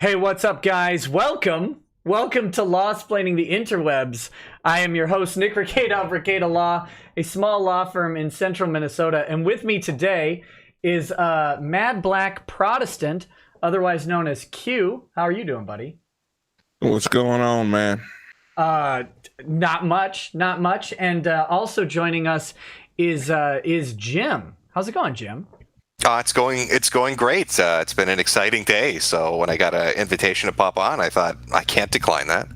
Hey, what's up, guys? Welcome to Law-Splaining the Interwebs. I am your host, Nick Rekieta of Rekieta Law, a small law firm in central Minnesota. And with me today is Mad Black Protestant, otherwise known as Q. How are you doing, buddy? What's going on, man? Not much. And also joining us is Jim. How's it going, Jim? It's going great. It's been an exciting day. So when I got an invitation to pop on, I thought I can't decline that.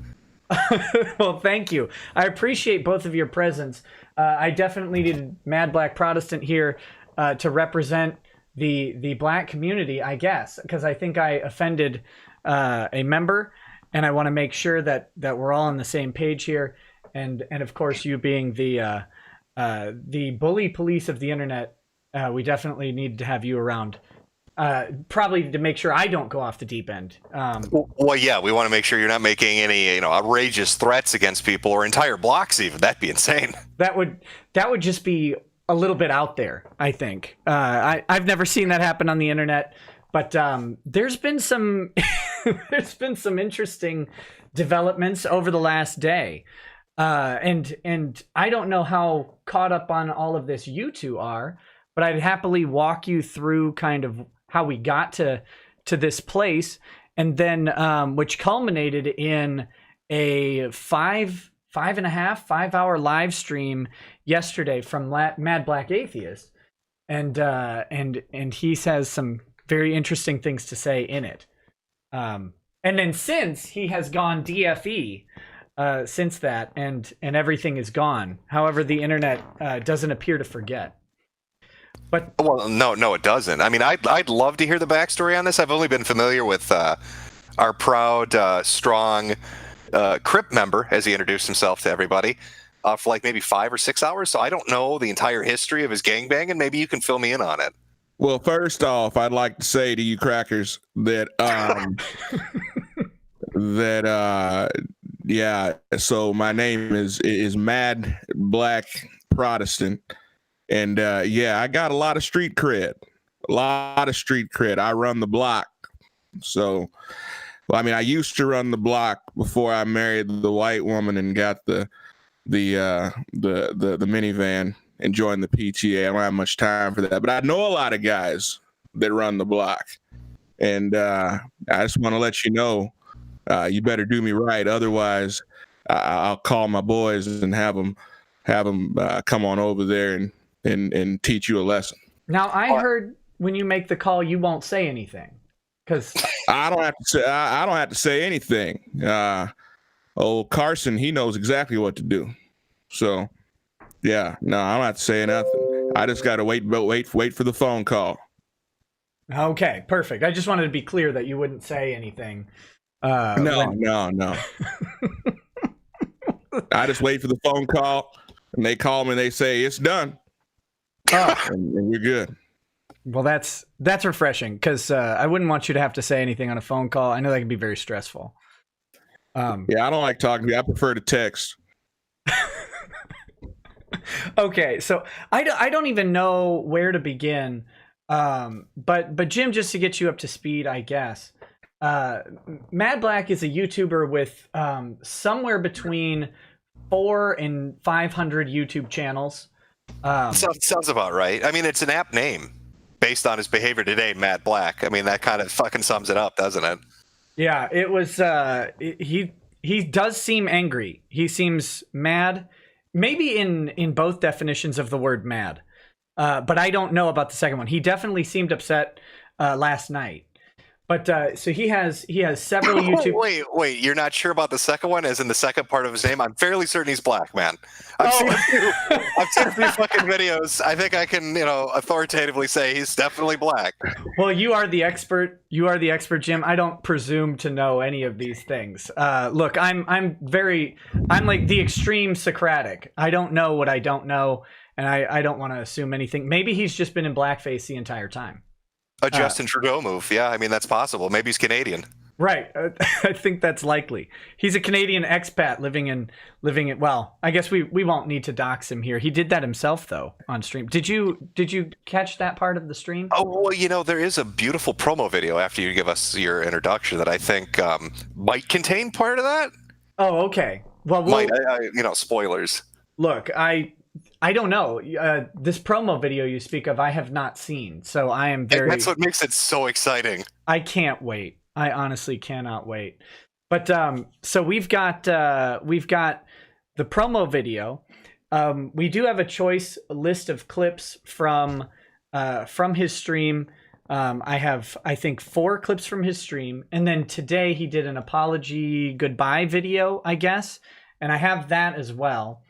Well, thank you. I appreciate both of your presence. I definitely needed Mad Black Protestant here to represent the black community, I guess, because I think I offended a member, and I want to make sure that we're all on the same page here. And of course, you being the bully police of the internet. We definitely need to have you around, probably to make sure I don't go off the deep end. Well, yeah, we want to make sure you're not making any, outrageous threats against people or entire blocks. Even that'd be insane. That would just be a little bit out there, I think. I've never seen that happen on the internet, but there's been some interesting developments over the last day, and I don't know how caught up on all of this you two are. But I'd happily walk you through kind of how we got to this place, and then which culminated in a 5.5 hour live stream yesterday from Mad Black Atheist, and he says some very interesting things to say in it. And then since he has gone DFE since that, and everything is gone. However, the internet doesn't appear to forget. But well, no, it doesn't. I mean, I'd love to hear the backstory on this. I've only been familiar with our proud, strong Crip member, as he introduced himself to everybody, for like maybe 5 or 6 hours. So I don't know the entire history of his gangbang, and maybe you can fill me in on it. Well, first off, I'd like to say to you crackers that yeah. So my name is Mad Black Protestant. And I got a lot of street cred. I run the block. So, well, I mean, I used to run the block before I married the white woman and got the minivan and joined the PTA. I don't have much time for that, but I know a lot of guys that run the block, and I just want to let you know, you better do me right. Otherwise, I'll call my boys and have them come on over there and teach you a lesson. Now, I heard when you make the call, you won't say anything, because I don't have to say anything. Old Carson, he knows exactly what to do. So, yeah, no, I don't have to say nothing. I just got to wait for the phone call. Okay, perfect. I just wanted to be clear that you wouldn't say anything. No. I just wait for the phone call, and they call me and they say it's done. And you're good. Well, that's refreshing, because I wouldn't want you to have to say anything on a phone call. I know that can be very stressful. Yeah, I don't like talking to you. I prefer to text. Okay, so I don't even know where to begin. But Jim, just to get you up to speed, I guess. Mad Black is a YouTuber with somewhere between 400 and 500 YouTube channels. Sounds about right. I mean, it's an apt name based on his behavior today, Mad Black. I mean, that kind of fucking sums it up, doesn't it? Yeah, it was. He does seem angry. He seems mad, maybe in both definitions of the word mad. But I don't know about the second one. He definitely seemed upset last night. But so he has several YouTube. Wait! You're not sure about the second one, as in the second part of his name? I'm fairly certain he's black, man. I've seen a few fucking videos. I think I can, authoritatively say he's definitely black. Well, you are the expert. Jim. I don't presume to know any of these things. Look, I'm like the extreme Socratic. I don't know what I don't know, and I don't want to assume anything. Maybe he's just been in blackface the entire time. A Justin Trudeau move. Yeah, I mean, that's possible. Maybe he's Canadian. Right. I think that's likely. He's a Canadian expat living in well, I guess we won't need to dox him here. He did that himself though on stream. Did you catch that part of the stream? Oh, well, there is a beautiful promo video after you give us your introduction that I think might contain part of that. Oh, okay. Well, Spoilers. Look, I don't know. This promo video you speak of, I have not seen. So I am very... That's what makes it so exciting. I can't wait. I honestly cannot wait. But so we've got the promo video. We do have a choice list of clips from his stream. I have, I think, 4 clips from his stream, and then today he did an apology goodbye video, I guess, and I have that as well.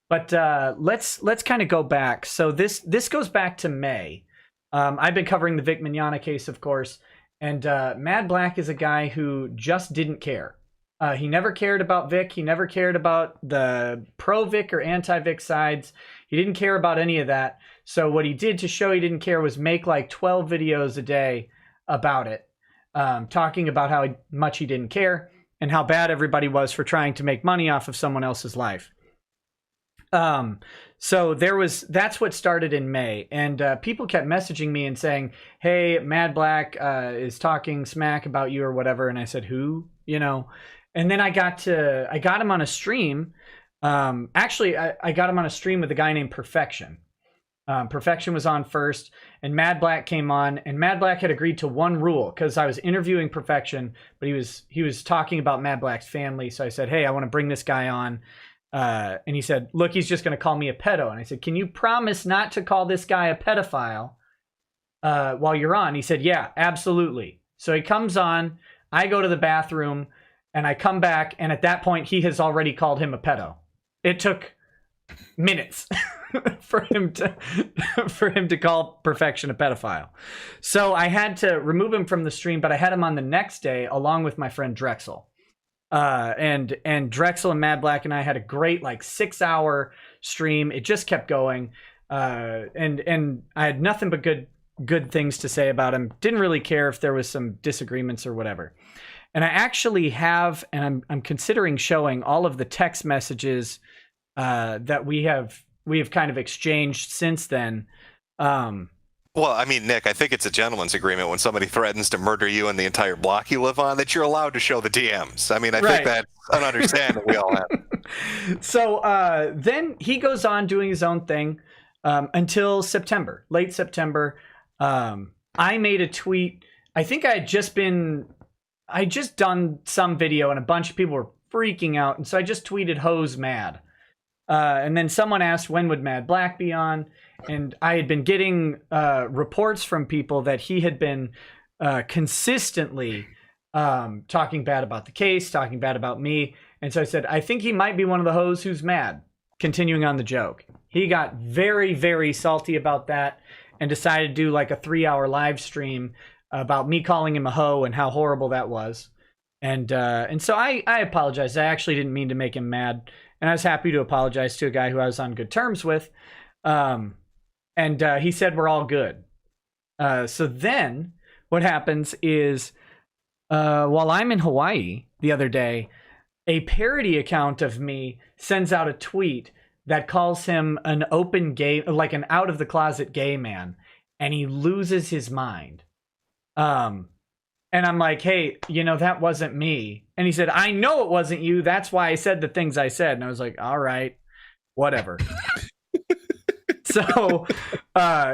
But let's kind of go back. So this goes back to May. I've been covering the Vic Mignogna case, of course. And Mad Black is a guy who just didn't care. He never cared about Vic. He never cared about the pro-Vic or anti-Vic sides. He didn't care about any of that. So what he did to show he didn't care was make like 12 videos a day about it, talking about how much he didn't care and how bad everybody was for trying to make money off of someone else's life. So that's what started in May, and people kept messaging me and saying, hey, Mad Black is talking smack about you or whatever. And I said, who, and then I got him on a stream. Actually, I got him on a stream with a guy named Perfection. Perfection was on first, and Mad Black came on, and Mad Black had agreed to one rule because I was interviewing Perfection, but he was talking about Mad Black's family. So I said, hey, I want to bring this guy on. And he said, look, he's just going to call me a pedo. And I said, can you promise not to call this guy a pedophile while you're on? He said, yeah, absolutely. So he comes on, I go to the bathroom, and I come back, and at that point, he has already called him a pedo. It took minutes for him to call Perfection a pedophile. So I had to remove him from the stream, but I had him on the next day along with my friend Drexel. And Drexel and Mad Black and I had a great 6-hour stream. It just kept going. And I had nothing but good things to say about him. Didn't really care if there was some disagreements or whatever. And I actually have, and I'm considering showing all of the text messages that we have kind of exchanged since then. Well, I mean, Nick, I think it's a gentleman's agreement when somebody threatens to murder you and the entire block you live on that you're allowed to show the DMs. I mean, I think that's an understanding we all have. So then he goes on doing his own thing until September, late September. I made a tweet. I think I just done some video and a bunch of people were freaking out. And so I just tweeted hose mad. And then someone asked, when would Mad Black be on? And I had been getting reports from people that he had been consistently talking bad about the case, talking bad about me. And so I said, I think he might be one of the hoes who's mad. Continuing on the joke. He got very, very salty about that and decided to do a 3-hour live stream about me calling him a hoe and how horrible that was. And so I apologized. I actually didn't mean to make him mad. And I was happy to apologize to a guy who I was on good terms with. And he said, we're all good. So then what happens is while I'm in Hawaii the other day, a parody account of me sends out a tweet that calls him an open gay, an out of the closet gay man. And he loses his mind. And I'm like, hey, that wasn't me. And he said, I know it wasn't you. That's why I said the things I said. And I was like, all right, whatever. So,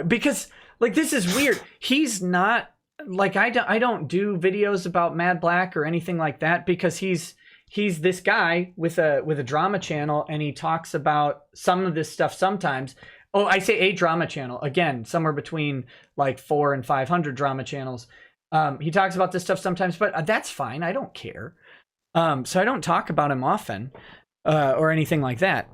because this is weird. He's not I don't do videos about Mad Black or anything like that because he's this guy with a drama channel and he talks about some of this stuff sometimes. Oh, I say a drama channel again, somewhere between 400 and 500 drama channels. He talks about this stuff sometimes, but that's fine. I don't care. So I don't talk about him often or anything like that.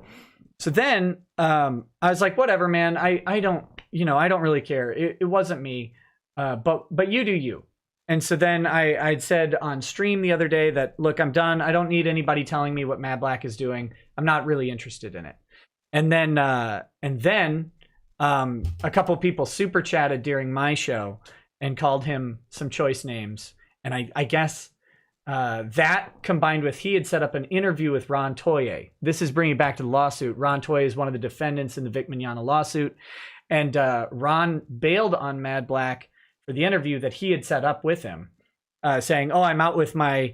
So then I was like, whatever, man. I don't really care. It wasn't me. But you do you. And so then I'd said on stream the other day that, look, I'm done. I don't need anybody telling me what Mad Black is doing. I'm not really interested in it. And then a couple people super chatted during my show and called him some choice names. And I guess that combined with he had set up an interview with Ron Toye. This is bringing back to the lawsuit. Ron Toye is one of the defendants in the Vic Mignogna lawsuit. And Ron bailed on Mad Black for the interview that he had set up with him, saying, "Oh, I'm out with my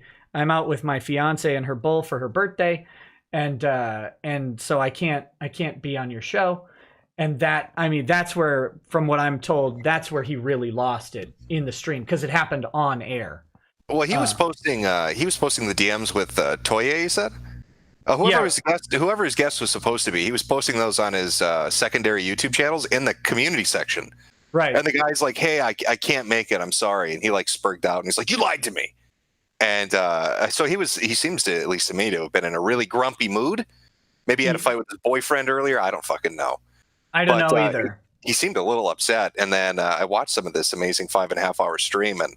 fiance and her bull for her birthday, and so I can't be on your show." And that, I mean, that's where, from what I'm told, that's where he really lost it in the stream, because it happened on air. Well, he was posting the DMs with Toye, you said? Whoever his guest was supposed to be, he was posting those on his secondary YouTube channels in the community section. Right. And the guy's like, "Hey, I can't make it. I'm sorry." And he like spurged out and he's like, "You lied to me." And so he seems to, at least to me, to have been in a really grumpy mood. Maybe he had a fight with his boyfriend earlier. I don't fucking know. I don't know either. He seemed a little upset. And then I watched some of this amazing 5.5 hour stream, and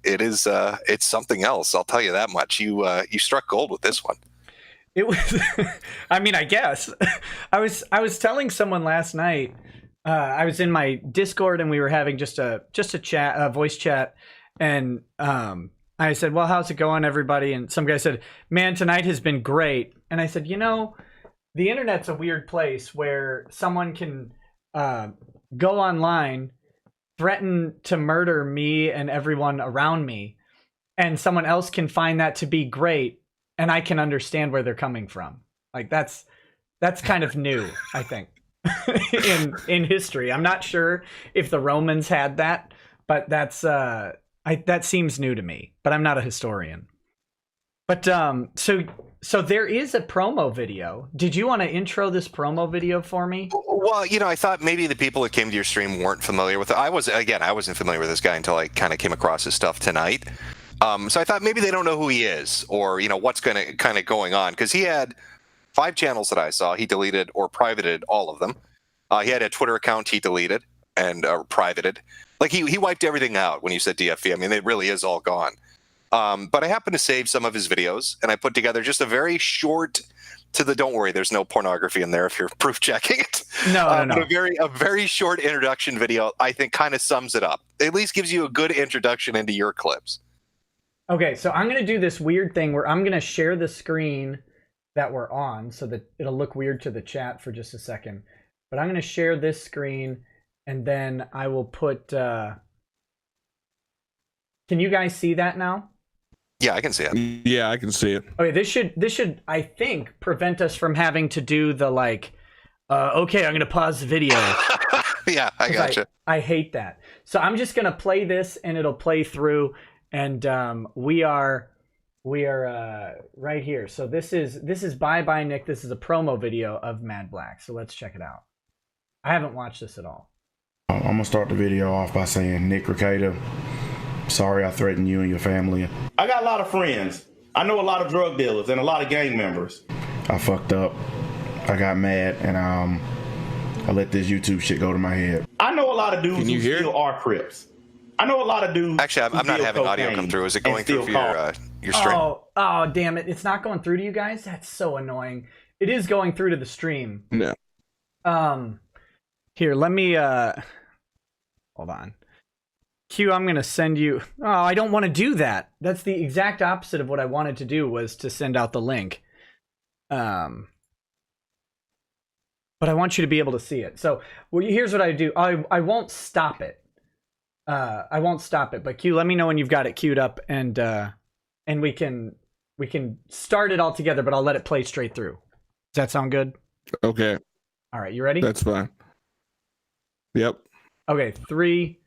it's something else. I'll tell you that much. You struck gold with this one. It was, I mean, I guess I was telling someone last night, I was in my Discord and we were having just a chat, a voice chat. And, I said, "Well, how's it going, everybody?" And some guy said, "Man, tonight has been great." And I said, the internet's a weird place where someone can, go online, threaten to murder me and everyone around me, and someone else can find that to be great, and I can understand where they're coming from. Like that's kind of new, I think, in history. I'm not sure if the Romans had that, but that seems new to me. But I'm not a historian. But so there is a promo video. Did you want to intro this promo video for me? Well, I thought maybe the people that came to your stream weren't familiar with it. I wasn't familiar with this guy until I kind of came across his stuff tonight. So I thought maybe they don't know who he is, or what's going on, because he had 5 channels that I saw. He deleted or privated all of them. He had a Twitter account he deleted and privated. Like he wiped everything out when you said DFV. I mean, it really is all gone. But I happened to save some of his videos, and I put together just a very short. Don't worry, there's no pornography in there if you're proof checking it. No. But a very short introduction video, I think, kind of sums it up. At least gives you a good introduction into your clips. Okay, so I'm going to do this weird thing where I'm going to share the screen that we're on so that it'll look weird to the chat for just a second. But I'm going to share this screen, and then I will put... Can you guys see that now? Yeah, I can see it. Yeah, I can see it. Okay, this should I think prevent us from having to do the okay, I'm going to pause the video. Yeah, I gotcha. I hate that. So I'm just going to play this, and it'll play through. And we are right here. So this is Bye Nick. This is a promo video of Mad Black. So let's check it out. I haven't watched this at all. I'm gonna start the video off by saying, Nick Rekieta, sorry I threatened you and your family. I got a lot of friends. I know a lot of drug dealers and a lot of gang members. I fucked up. I got mad and I let this YouTube shit go to my head. I know a lot of dudes who still are Crips. I know a lot of dudes. Actually, I'm not having audio come through. Is it going through for your stream? Oh, damn it! It's not going through to you guys. That's so annoying. It is going through to the stream. No. Here, let me. Hold on. Q, I'm gonna send you. Oh, I don't want to do that. That's the exact opposite of what I wanted to do. Was to send out the link. But I want you to be able to see it. So, here's what I do. I won't stop it. I won't stop it, but Q, let me know when you've got it queued up, and we can start it all together, but I'll let it play straight through. Does that sound good? Okay. All right, you ready? That's fine. Yep. Okay, 3,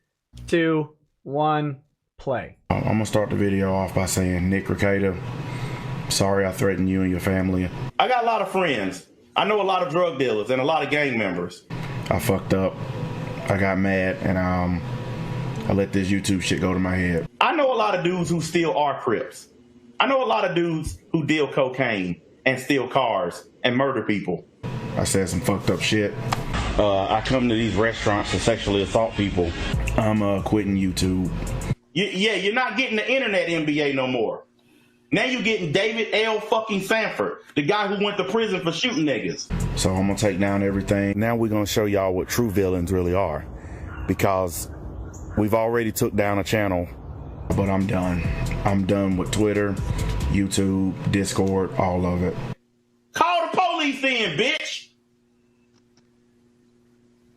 2, 1, play. I'm gonna start the video off by saying, Nick Rekieta, sorry I threatened you and your family. I got a lot of friends. I know a lot of drug dealers and a lot of gang members. I fucked up. I got mad and I let this YouTube shit go to my head. I know a lot of dudes who still are Crips. I know a lot of dudes who deal cocaine and steal cars and murder people. I said some fucked up shit. I come to these restaurants to sexually assault people. I'm quitting YouTube. You're not getting the internet NBA no more. Now you're getting David L. fucking Sanford, the guy who went to prison for shooting niggas. So I'm gonna take down everything. Now we're gonna show y'all what true villains really are. Because we've already took down a channel but I'm done. I'm done with Twitter, YouTube, Discord, all of it. Call the police in, bitch.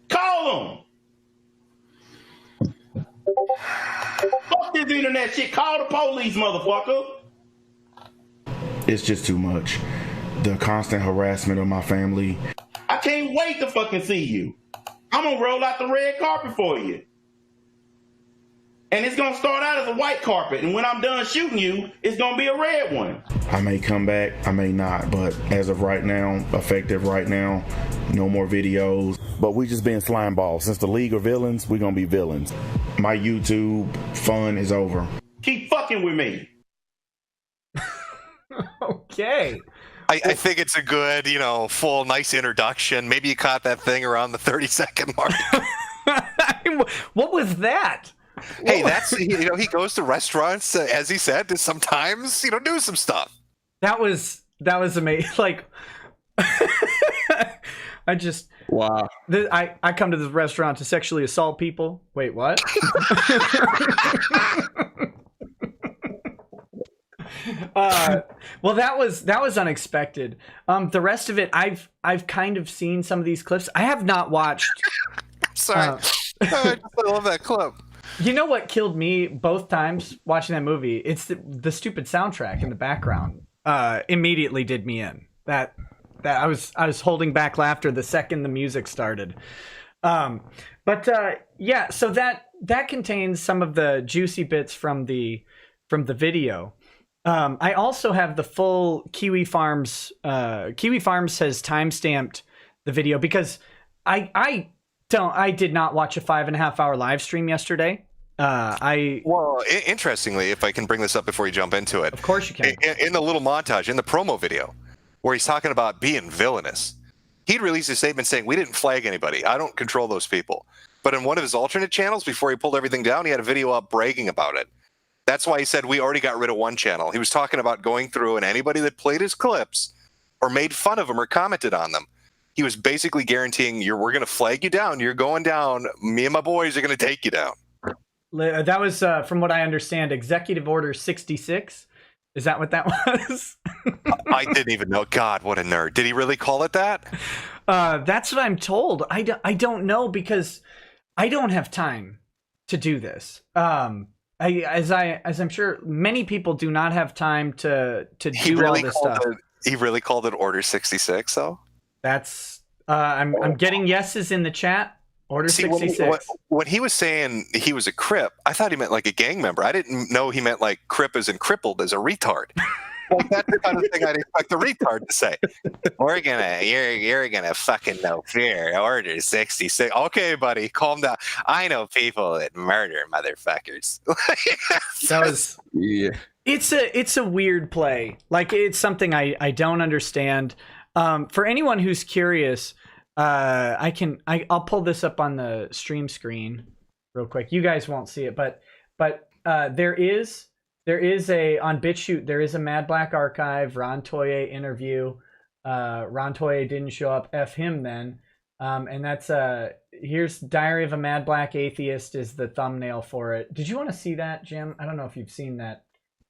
Call them. Fuck this internet shit. Call the police, motherfucker. It's just too much. The constant harassment of my family. I can't wait to fucking see you. I'm gonna roll out the red carpet for you. And it's gonna start out as a white carpet, and when I'm done shooting you, it's gonna be a red one. I may come back, I may not, but as of right now, effective right now, no more videos. But we just being slime balls. Since the League of Villains, we're gonna be villains. My YouTube fun is over. Keep fucking with me. Okay. I think it's a good, full, nice introduction. Maybe you caught that thing around the 30-second mark. What was that? Hey, that's he goes to restaurants, as he said, to sometimes do some stuff. That was amazing. Like, I just Wow. I come to this restaurant to sexually assault people. Wait, what? Well, that was unexpected. The rest of it, I've kind of seen some of these clips. I have not watched. Sorry, I love that clip. You know what killed me both times watching that movie? It's the stupid soundtrack in the background. Immediately did me in. That I was holding back laughter the second the music started. Yeah. So that contains some of the juicy bits from the video. I also have the full Kiwi Farms. Kiwi Farms has timestamped the video because I did not watch a 5.5 hour live stream yesterday. Interestingly, if I can bring this up before you jump into it, of course you can. In the little montage in the promo video, where he's talking about being villainous, he'd released a statement saying, "We didn't flag anybody. I don't control those people." But in one of his alternate channels, before he pulled everything down, he had a video up bragging about it. That's why he said we already got rid of one channel. He was talking about going through and anybody that played his clips or made fun of him or commented on them, he was basically guaranteeing we're going to flag you down. You're going down. Me and my boys are going to take you down. That was, from what I understand, Executive Order 66. Is that what that was? I didn't even know. God, what a nerd. Did he really call it that? That's what I'm told. I don't know because I don't have time to do this. As I'm sure many people do not have time to do all this stuff. He really called it Order 66, though? That's I'm getting yeses in the chat. Order 66. When he was saying he was a Crip, I thought he meant like a gang member. I didn't know he meant like Crip as in crippled as a retard. Like that's the kind of thing I'd expect a retard to say. You're gonna fucking know fear. Order 66. Okay, buddy, calm down. I know people that murder motherfuckers. That was It's a weird play. Like it's something I don't understand. For anyone who's curious, I'll pull this up on the stream screen real quick. You guys won't see it, but there is on BitChute, there is a Mad Black archive, Ron Toye interview. Ron Toye didn't show up. F him then. And that's here's Diary of a Mad Black Atheist is the thumbnail for it. Did you want to see that, Jim? I don't know if you've seen that.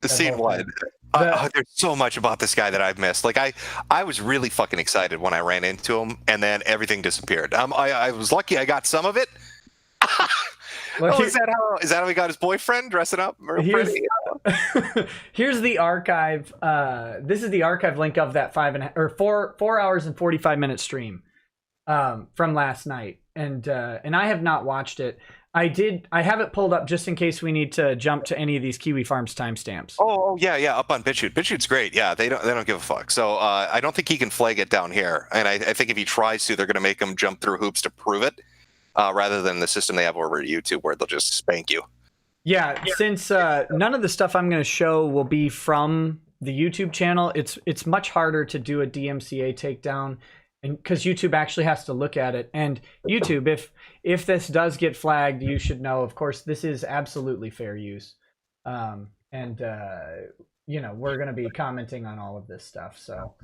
Seen what? There's so much about this guy that I've missed. Like I was really fucking excited when I ran into him, and then everything disappeared. I was lucky I got some of it. Well, is that how he got his boyfriend dressing up? Here's the archive. This is the archive link of that 4 hours and 45 minute stream from last night, and I have not watched it. I have it pulled up just in case we need to jump to any of these Kiwi Farms timestamps. Oh yeah, up on BitChute. BitChute's great. Yeah, they don't give a fuck. So I don't think he can flag it down here, and I think if he tries to, they're going to make him jump through hoops to prove it, rather than the system they have over at YouTube where they'll just spank you. Yeah, since none of the stuff I'm going to show will be from the YouTube channel, it's much harder to do a DMCA takedown, and because YouTube actually has to look at it. And YouTube, if this does get flagged, you should know, of course, this is absolutely fair use. We're going to be commenting on all of this stuff. So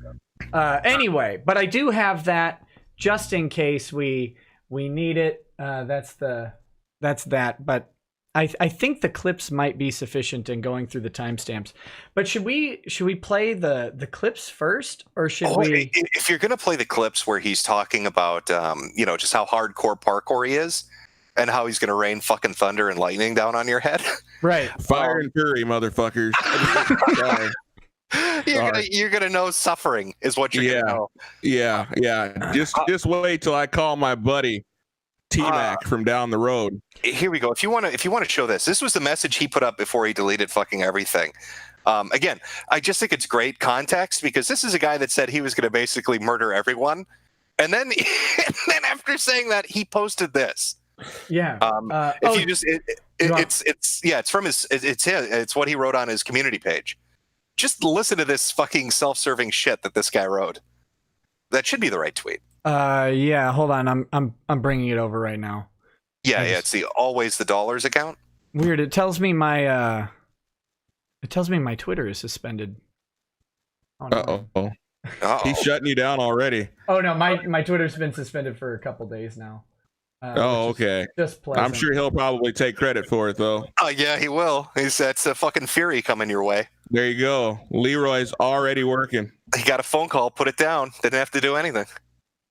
anyway, but I do have that just in case we need it. That's that. But I think the clips might be sufficient in going through the timestamps, but should we play the clips first, or should we? If you're gonna play the clips where he's talking about just how hardcore parkour he is, and how he's gonna rain fucking thunder and lightning down on your head, Right? Fire and fury, motherfuckers. Sorry. you're gonna know suffering is what you're gonna know. Yeah. Just wait till I call my buddy T-Mac from down the road. Here we go. If you want to show this was the message he put up before he deleted fucking everything. Again, I just think it's great context because this is a guy that said he was going to basically murder everyone, and then after saying that, he posted this. Yeah. It's what he wrote on his community page. Just listen to this fucking self-serving shit that this guy wrote. That should be the right tweet. Yeah. Hold on. I'm bringing it over right now. Yeah. It's the always the dollars account. Weird. It tells me my Twitter is suspended. Oh, no. Uh-oh. He's shutting you down already. Oh no, my Twitter's been suspended for a couple days now. Okay. Just pleasant. I'm sure he'll probably take credit for it though. Yeah, he will. That's a fucking fury coming your way. There you go. Leroy's already working. He got a phone call, put it down, didn't have to do anything.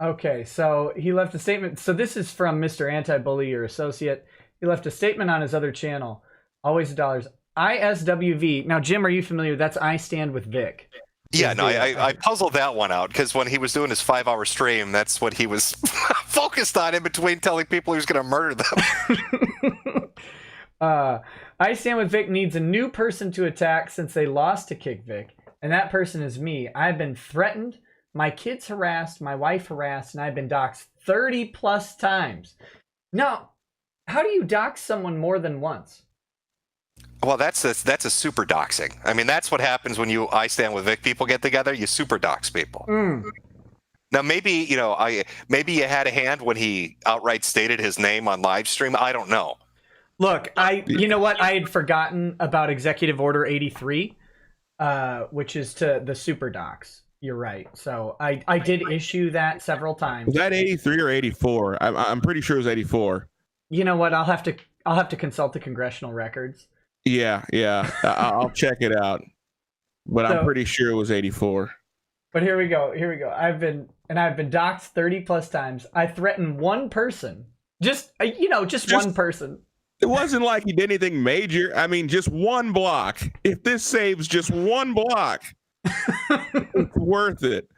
Okay, so he left a statement. So this is from Mr. Anti-Bully, your associate. He left a statement on his other channel, Always the Dollars. ISWV. Now, Jim, are you familiar? That's I Stand with Vic. Yeah, no, I puzzled that one out because when he was doing his 5-hour stream, that's what he was focused on in between telling people he was going to murder them. I Stand with Vic needs a new person to attack since they lost to Kick Vic, and that person is me. I've been threatened, my kids harassed, my wife harassed, and I've been doxxed 30 plus times. Now, how do you dox someone more than once? Well, that's a super doxing. I mean, that's what happens when I Stand with Vic people get together. You super dox people. Now, maybe you had a hand when he outright stated his name on live stream. I don't know. Look, you know what? I had forgotten about Executive Order 83, which is to the super docs. You're right. So I did issue that several times. Was that 83 or 84? I'm pretty sure it was 84. You know what? I'll have to consult the congressional records. Yeah. I'll check it out. But I'm pretty sure it was 84. But here we go. I've been doxxed 30 plus times. I threatened one person. Just one person. It wasn't like he did anything major. I mean, just one block. If this saves just one block, it's worth it.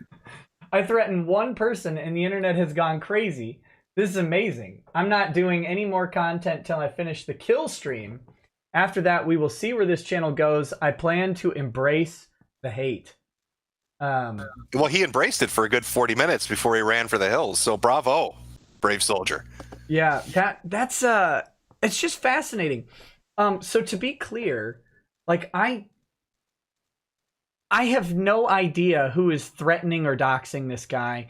I threatened one person and the internet has gone crazy. This is amazing. I'm not doing any more content till I finish the kill stream. After that, we will see where this channel goes. I plan to embrace the hate. Well, he embraced it for a good 40 minutes before he ran for the hills. So bravo, brave soldier. Yeah, that's it's just fascinating. So to be clear, like I have no idea who is threatening or doxing this guy.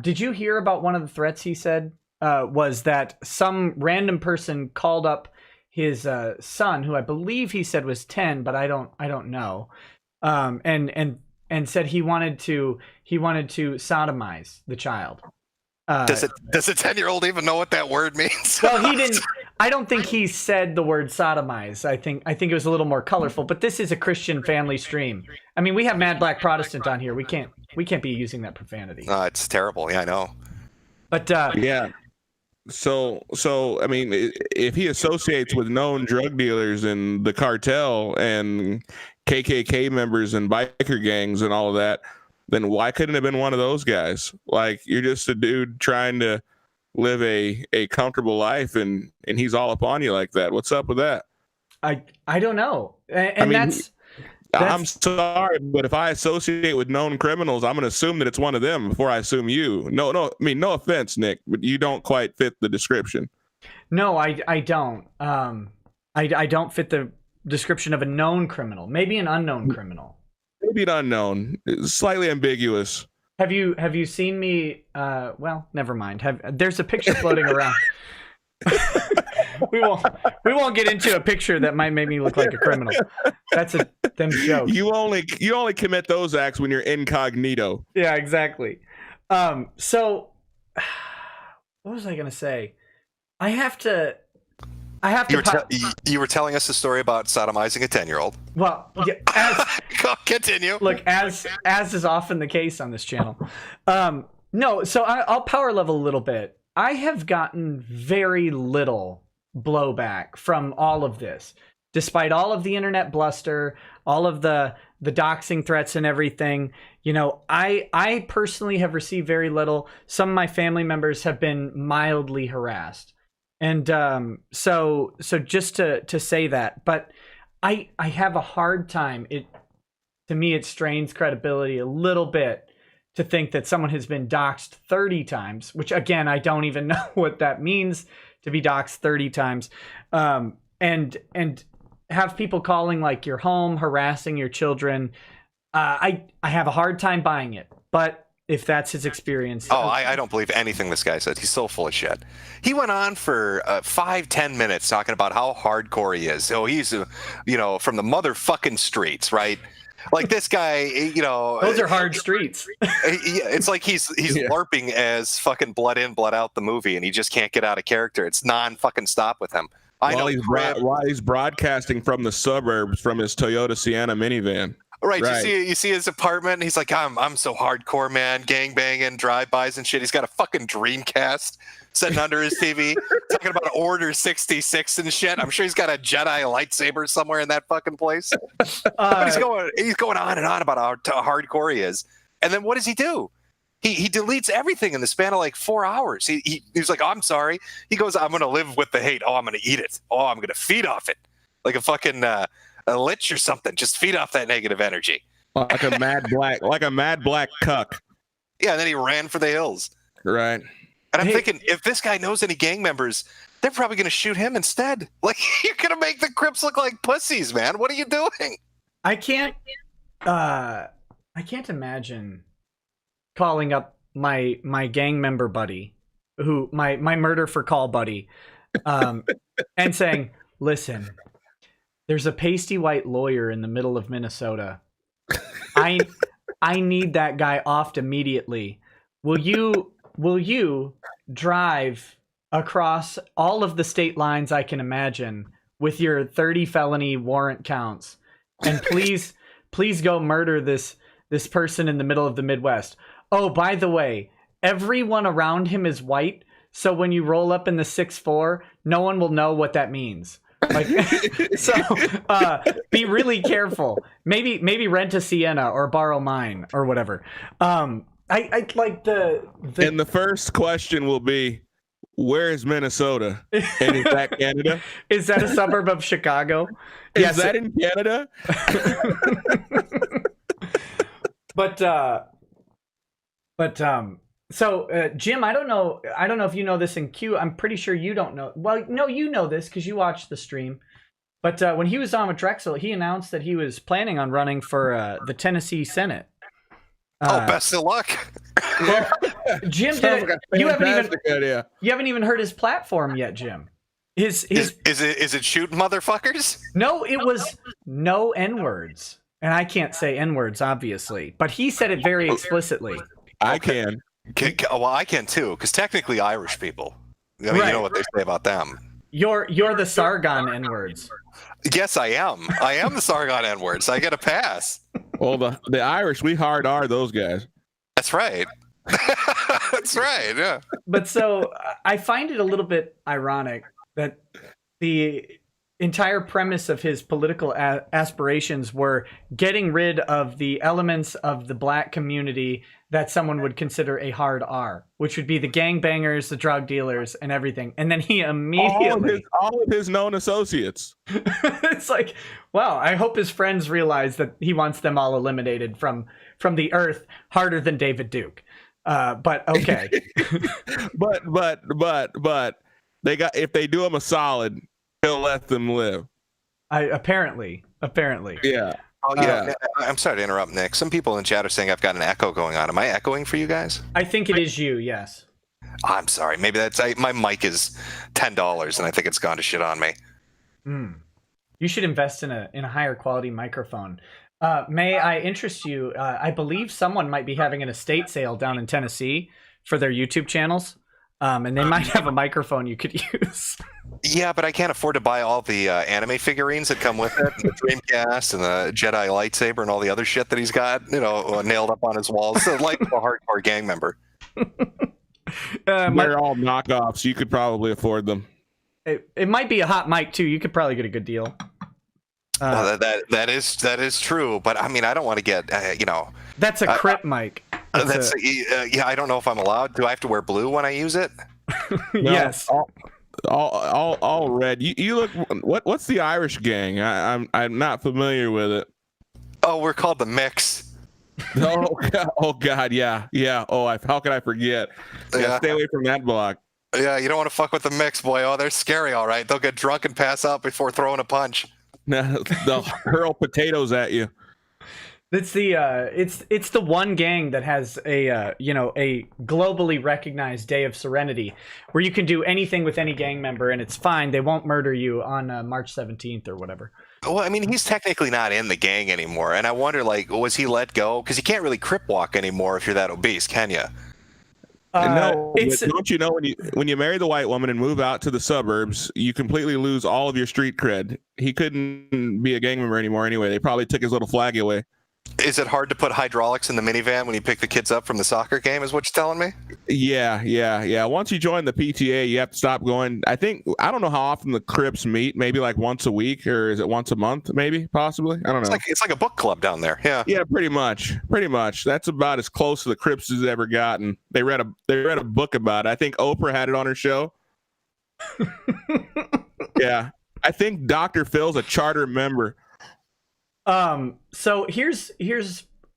Did you hear about one of the threats he said was that some random person called up his son, who I believe he said was 10, but I don't know, and said he wanted to sodomize the child. Does a 10-year-old even know what that word means? Well, he didn't. I don't think he said the word sodomize. I think it was a little more colorful. But this is a Christian family stream. I mean, we have Mad Black Protestant on here. We can't be using that profanity. It's terrible. Yeah, I know. But yeah. So I mean, if he associates with known drug dealers and the cartel and KKK members and biker gangs and all of that, then why couldn't it have been one of those guys? Like, you're just a dude trying to live a comfortable life, and he's all up on you like that. What's up with that? I don't know. And I mean, that's I'm sorry, but if I associate with known criminals, I'm going to assume that it's one of them before I assume you. No, I mean, no offense, Nick, but you don't quite fit the description. No, I don't. I don't fit the description of a known criminal. Maybe an unknown criminal. Maybe an unknown. It's slightly ambiguous. Have you seen me? Well, never mind. There's a picture floating around. we won't get into a picture that might make me look like a criminal. That's them jokes. You only commit those acts when you're incognito. Yeah, exactly. So what was I gonna say? I have to I have to. You were telling us a story about sodomizing a 10-year-old. Well, yeah, Continue. look, as is often the case on this channel. No, so I'll power level a little bit. I have gotten very little blowback from all of this, despite all of the internet bluster, all of the doxing threats and everything. You know, I personally have received very little. Some of my family members have been mildly harassed. And so just to say that, but I have a hard time. To me, it strains credibility a little bit to think that someone has been doxxed 30 times, which again, I don't even know what that means to be doxxed 30 times. And have people calling like your home, harassing your children. I have a hard time buying it, but if that's his experience. Oh, I don't believe anything this guy said. He's so full of shit. He went on for 5-10 minutes talking about how hardcore he is. So he's, from the motherfucking streets, right? Like this guy, those are hard streets. It's like he's LARPing as fucking Blood In, Blood Out the movie, and he just can't get out of character. It's non-fucking stop with him. While he's broadcasting from the suburbs from his Toyota Sienna minivan. Right. You see his apartment, and he's like, I'm so hardcore, man, gang banging, drive-bys and shit. He's got a fucking Dreamcast sitting under his TV, talking about Order 66 and shit. I'm sure he's got a Jedi lightsaber somewhere in that fucking place. But he's going on and on about how hardcore he is. And then what does he do? He deletes everything in the span of like 4 hours. He's like, oh, I'm sorry. He goes, I'm going to live with the hate. Oh, I'm going to eat it. Oh, I'm going to feed off it. Like a fucking a lich or something. Just feed off that negative energy. Like a mad black cuck. Yeah, and then he ran for the hills. Right. And I'm thinking, if this guy knows any gang members, they're probably going to shoot him instead. Like, you're going to make the Crips look like pussies, man. What are you doing? I can't imagine calling up my gang member buddy, who my murder for call buddy, and saying, listen, there's a pasty white lawyer in the middle of Minnesota. I need that guy offed immediately. Will you drive across all of the state lines I can imagine with your 30 felony warrant counts, and please go murder this person in the middle of the Midwest. Oh, by the way, everyone around him is white, so when you roll up in the 6'4", no one will know what that means. Like, so be really careful. Maybe rent a Sienna or borrow mine or whatever. I like the And the first question will be, where is Minnesota? And is that Canada? Is that a suburb of Chicago? Is that in Canada? So Jim, I don't know if you know this in Q. I'm pretty sure you don't know. Well, no, you know this because you watched the stream. But when he was on with Drexel, he announced that he was planning on running for the Tennessee Senate. Best of luck. Well, Jim, you haven't even heard his platform yet, Jim. Is it shoot motherfuckers? No, it was no N-words. And I can't say N-words, obviously. But he said it very explicitly. I can. Well, I can too, because technically Irish people. I mean, right. You know what they say about them. You're the Sargon N-words. Yes, I am. I am the Sargon N-words. I get a pass. Well, the Irish, we hard are those guys. That's right. That's right, yeah. But so I find it a little bit ironic that the entire premise of his political aspirations were getting rid of the elements of the black community that someone would consider a hard R, which would be the gangbangers, the drug dealers, and everything. And then he immediately... All of his known associates. It's like, wow, I hope his friends realize that he wants them all eliminated from the earth harder than David Duke. But okay. but if they do him a solid, he'll let them live. Apparently. Yeah. Oh yeah. I'm sorry to interrupt, Nick. Some people in chat are saying I've got an echo going on. Am I echoing for you guys? I think it is you. Yes. I'm sorry. Maybe my mic is $10, and I think it's gone to shit on me. You should invest in a higher quality microphone. May I interest you? I believe someone might be having an estate sale down in Tennessee for their YouTube channels. And they might have a microphone you could use. Yeah, but I can't afford to buy all the anime figurines that come with it, the Dreamcast and the Jedi lightsaber and all the other shit that he's got, nailed up on his walls. So like a hardcore gang member. They're all knockoffs. You could probably afford them. It might be a hot mic too. You could probably get a good deal. That is true, but I mean, I don't want to get That's a Crip mic. Yeah, I don't know if I'm allowed. Do I have to wear blue when I use it? No, Yes. All red. You look. What's the Irish gang? I'm not familiar with it. Oh, we're called the Mix. Oh God, yeah. Oh, how could I forget? Yeah, stay away from that block. Yeah, you don't want to fuck with the Mix, boy. Oh, they're scary, all right. They'll get drunk and pass out before throwing a punch. They'll hurl potatoes at you. It's the one gang that has a globally recognized day of serenity where you can do anything with any gang member and it's fine. They won't murder you on March 17th or whatever. Well, I mean, he's technically not in the gang anymore, and I wonder, was he let go? Because you can't really crip walk anymore if you're that obese, can you? No, don't you know when you marry the white woman and move out to the suburbs, you completely lose all of your street cred. He couldn't be a gang member anymore anyway. They probably took his little flag away. Is it hard to put hydraulics in the minivan when you pick the kids up from the soccer game, is what you're telling me? Yeah. Once you join the PTA, you have to stop going. I don't know how often the Crips meet, maybe like once a week, or is it once a month, maybe, possibly? I don't know. It's like a book club down there, yeah. Yeah, pretty much. That's about as close to the Crips as ever gotten. They read a book about it. I think Oprah had it on her show. Yeah. I think Dr. Phil's a charter member. So here's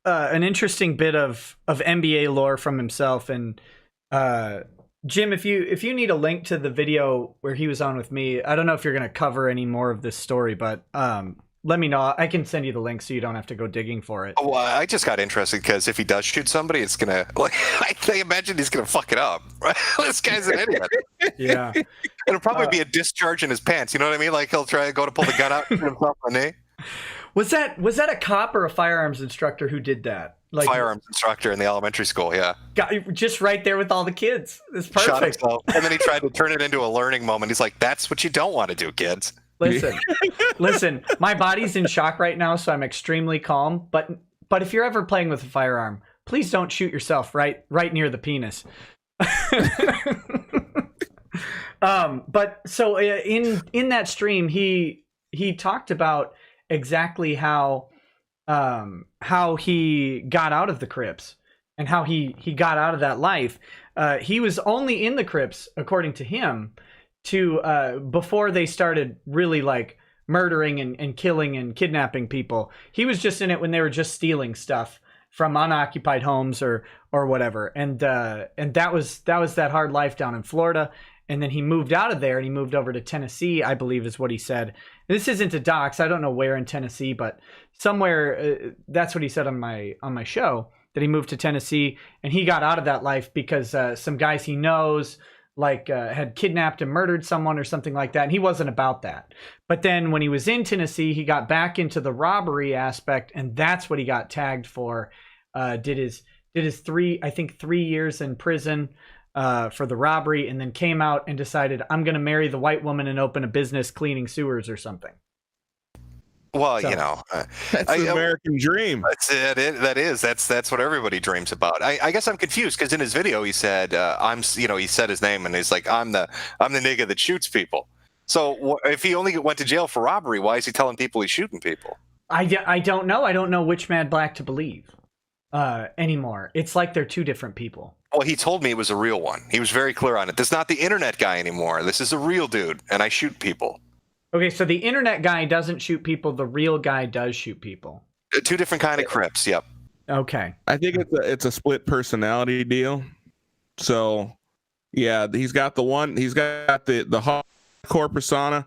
an interesting bit of NBA lore from himself. And Jim, if you need a link to the video where he was on with me, I don't know if you're going to cover any more of this story, but let me know. I can send you the link so you don't have to go digging for it. Oh, well, I just got interested because if he does shoot somebody, it's gonna I imagine he's gonna fuck it up. Right? This guy's an idiot. Yeah, it'll probably be a discharge in his pants. You know what I mean? Like he'll try to go to pull the gun out and shoot himself in the knee. Was that a cop or a firearms instructor who did that? Like firearms instructor in the elementary school, yeah. Got just right there with all the kids. It's perfect. Shot himself, and then he tried to turn it into a learning moment. He's like, "That's what you don't want to do, kids." Listen. My body's in shock right now, so I'm extremely calm. But if you're ever playing with a firearm, please don't shoot yourself right near the penis. But so in that stream, he talked about exactly how he got out of the Crips and how he got out of that life. He was only in the Crips, according to him, before they started really like murdering and killing and kidnapping people. He was just in it when they were just stealing stuff from unoccupied homes or whatever. And that was that hard life down in Florida. And then he moved out of there and he moved over to Tennessee, I believe is what he said. This isn't a dox. I don't know where in Tennessee, but somewhere that's what he said on my show, that he moved to Tennessee and he got out of that life because some guys he knows had kidnapped and murdered someone or something like that. And he wasn't about that. But then when he was in Tennessee, he got back into the robbery aspect, and that's what he got tagged for. Did his 3 years in prison for the robbery, and then came out and decided, I'm going to marry the white woman and open a business cleaning sewers or something. Well, that's the American dream. That's what everybody dreams about. I guess I'm confused because in his video he said he said his name and he's like, I'm the nigga that shoots people. So if he only went to jail for robbery, why is he telling people he's shooting people? I don't know. I don't know which Mad Black to believe anymore. It's like they're two different people. Well, he told me it was a real one. He was very clear on it. This is not the internet guy anymore. This is a real dude, and I shoot people. Okay, so the internet guy doesn't shoot people. The real guy does shoot people. Two different kind of Crips. Yep. Okay. I think it's a split personality deal. So, yeah, he's got the hardcore persona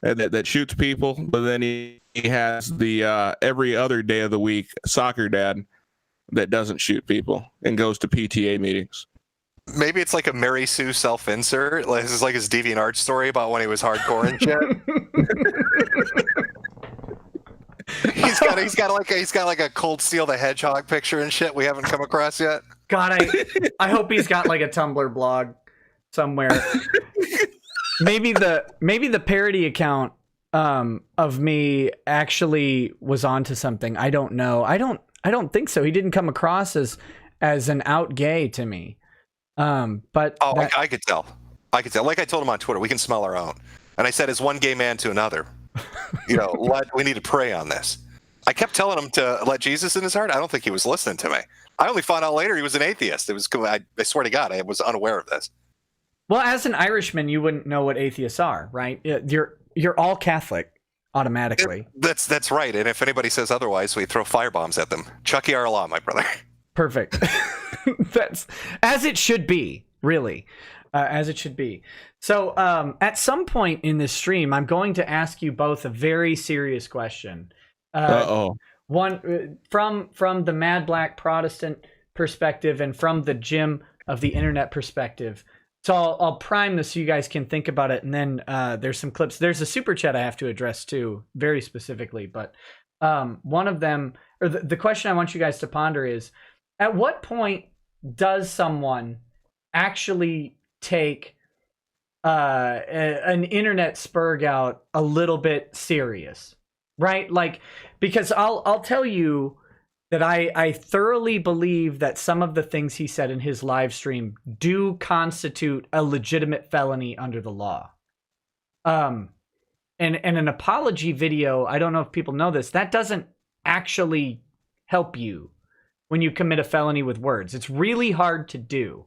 that shoots people, but then he has the every other day of the week soccer dad that doesn't shoot people and goes to PTA meetings. Maybe it's like a Mary Sue self-insert. This is like his DeviantArt story about when he was hardcore and shit. he's got like a Cold Steel the Hedgehog picture and shit we haven't come across yet. God, I hope he's got like a Tumblr blog. somewhere. maybe the parody account of me actually was onto something. I don't know. I don't think so. He didn't come across as an out gay to me. But I could tell. Like I told him on Twitter, we can smell our own. And I said, as one gay man to another, we need to pray on this. I kept telling him to let Jesus in his heart. I don't think he was listening to me. I only found out later he was an atheist. It was I swear to God, I was unaware of this. Well, as an Irishman, you wouldn't know what atheists are, right? You're all Catholic automatically. That's right. And if anybody says otherwise, we throw firebombs at them. Chucky our law, my brother. Perfect. That's as it should be, really. As it should be. So at some point in this stream, I'm going to ask you both a very serious question. One from the Mad Black Protestant perspective and from the Jim of the internet perspective. So I'll prime this so you guys can think about it, and then there's some clips. There's a super chat I have to address too, very specifically. But one of them, or the question I want you guys to ponder is, at what point does someone actually take an internet spurg out a little bit serious? Right? Like, because I'll tell you that I thoroughly believe that some of the things he said in his live stream do constitute a legitimate felony under the law. And an apology video, I don't know if people know this, that doesn't actually help you when you commit a felony with words. It's really hard to do.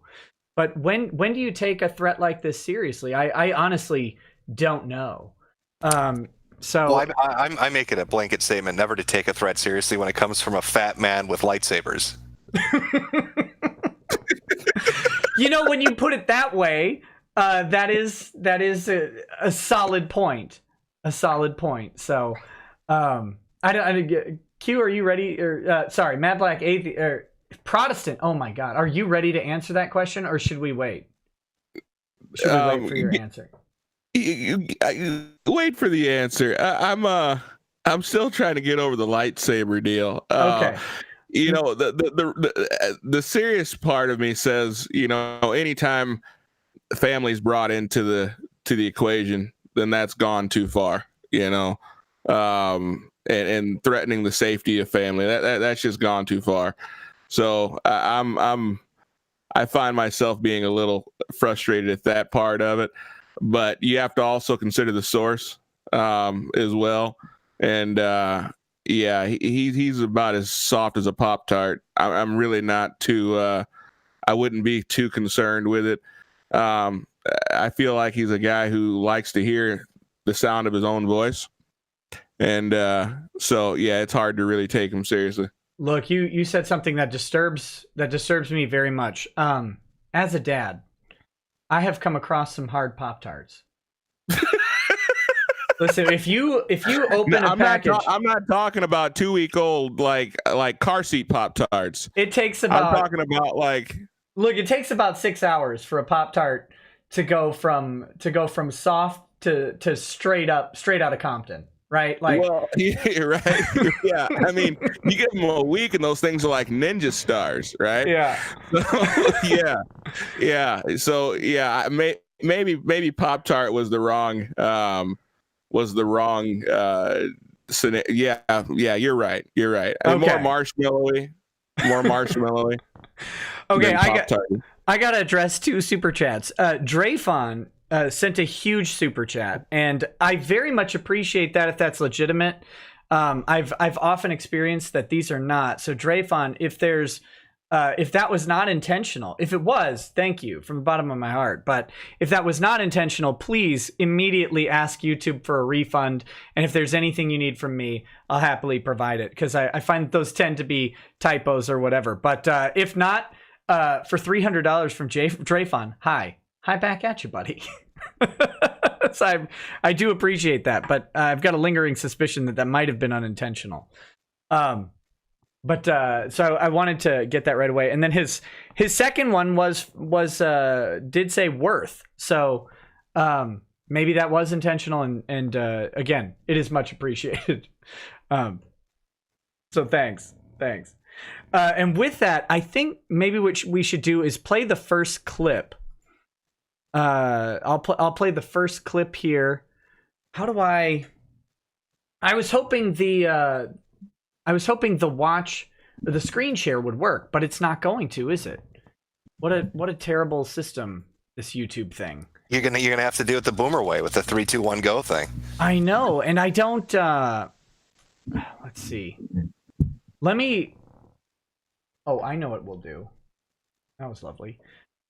But when do you take a threat like this seriously? I honestly don't know. Well, I make it a blanket statement never to take a threat seriously when it comes from a fat man with lightsabers. When you put it that way, that is a solid point. A solid point. So, Q, are you ready? Or sorry, Mad Black Protestant. Oh my God, are you ready to answer that question, or should we wait? Should we wait for your answer? Wait for the answer. I'm still trying to get over the lightsaber deal. Okay. The serious part of me says, anytime family's brought into the equation, then that's gone too far. And threatening the safety of family, that's just gone too far. So I find myself being a little frustrated at that part of it. But you have to also consider the source as well. And he's about as soft as a Pop-Tart. I'm really not too, I wouldn't be too concerned with it. I feel like he's a guy who likes to hear the sound of his own voice. And so, it's hard to really take him seriously. Look, you said something that disturbs me very much. As a dad, I have come across some hard Pop-Tarts. Listen, if you open a package, I'm not talking about 2-week-old like car seat Pop-Tarts. It takes about. I'm talking about Look, it takes about 6 hours for a Pop-Tart to go from soft to straight out of Compton. Right? Yeah, right. Yeah. I mean, you give them a week and those things are like ninja stars, right? Yeah. Yeah. So maybe Pop-Tart was the wrong scenario. Yeah, you're right. Okay. More marshmallowy. Okay, I got to address 2 super chats. Drayfon sent a huge super chat, and I very much appreciate that if that's legitimate. I've often experienced that these are not. So Drayfon, if that was not intentional, if it was, thank you from the bottom of my heart. But if that was not intentional, please immediately ask YouTube for a refund. And if there's anything you need from me, I'll happily provide it, because I find those tend to be typos or whatever. But if not, for $300 from Drayfon, hi back at you, buddy. So I do appreciate that, but I've got a lingering suspicion that might have been unintentional. But so I wanted to get that right away. And then his second one did say worth. So maybe that was intentional, and again, it is much appreciated. So thanks. And with that, I think maybe what we should do is play the first clip I'll play the first clip here. How do I was hoping the watch or the screen share would work, but it's not going to, is it? What a terrible system, this YouTube thing. You're gonna have to do it the Boomer way with the 3, 2, 1 go thing. I know, and I don't. Let's see. Let me. Oh, I know what we'll do. That was lovely.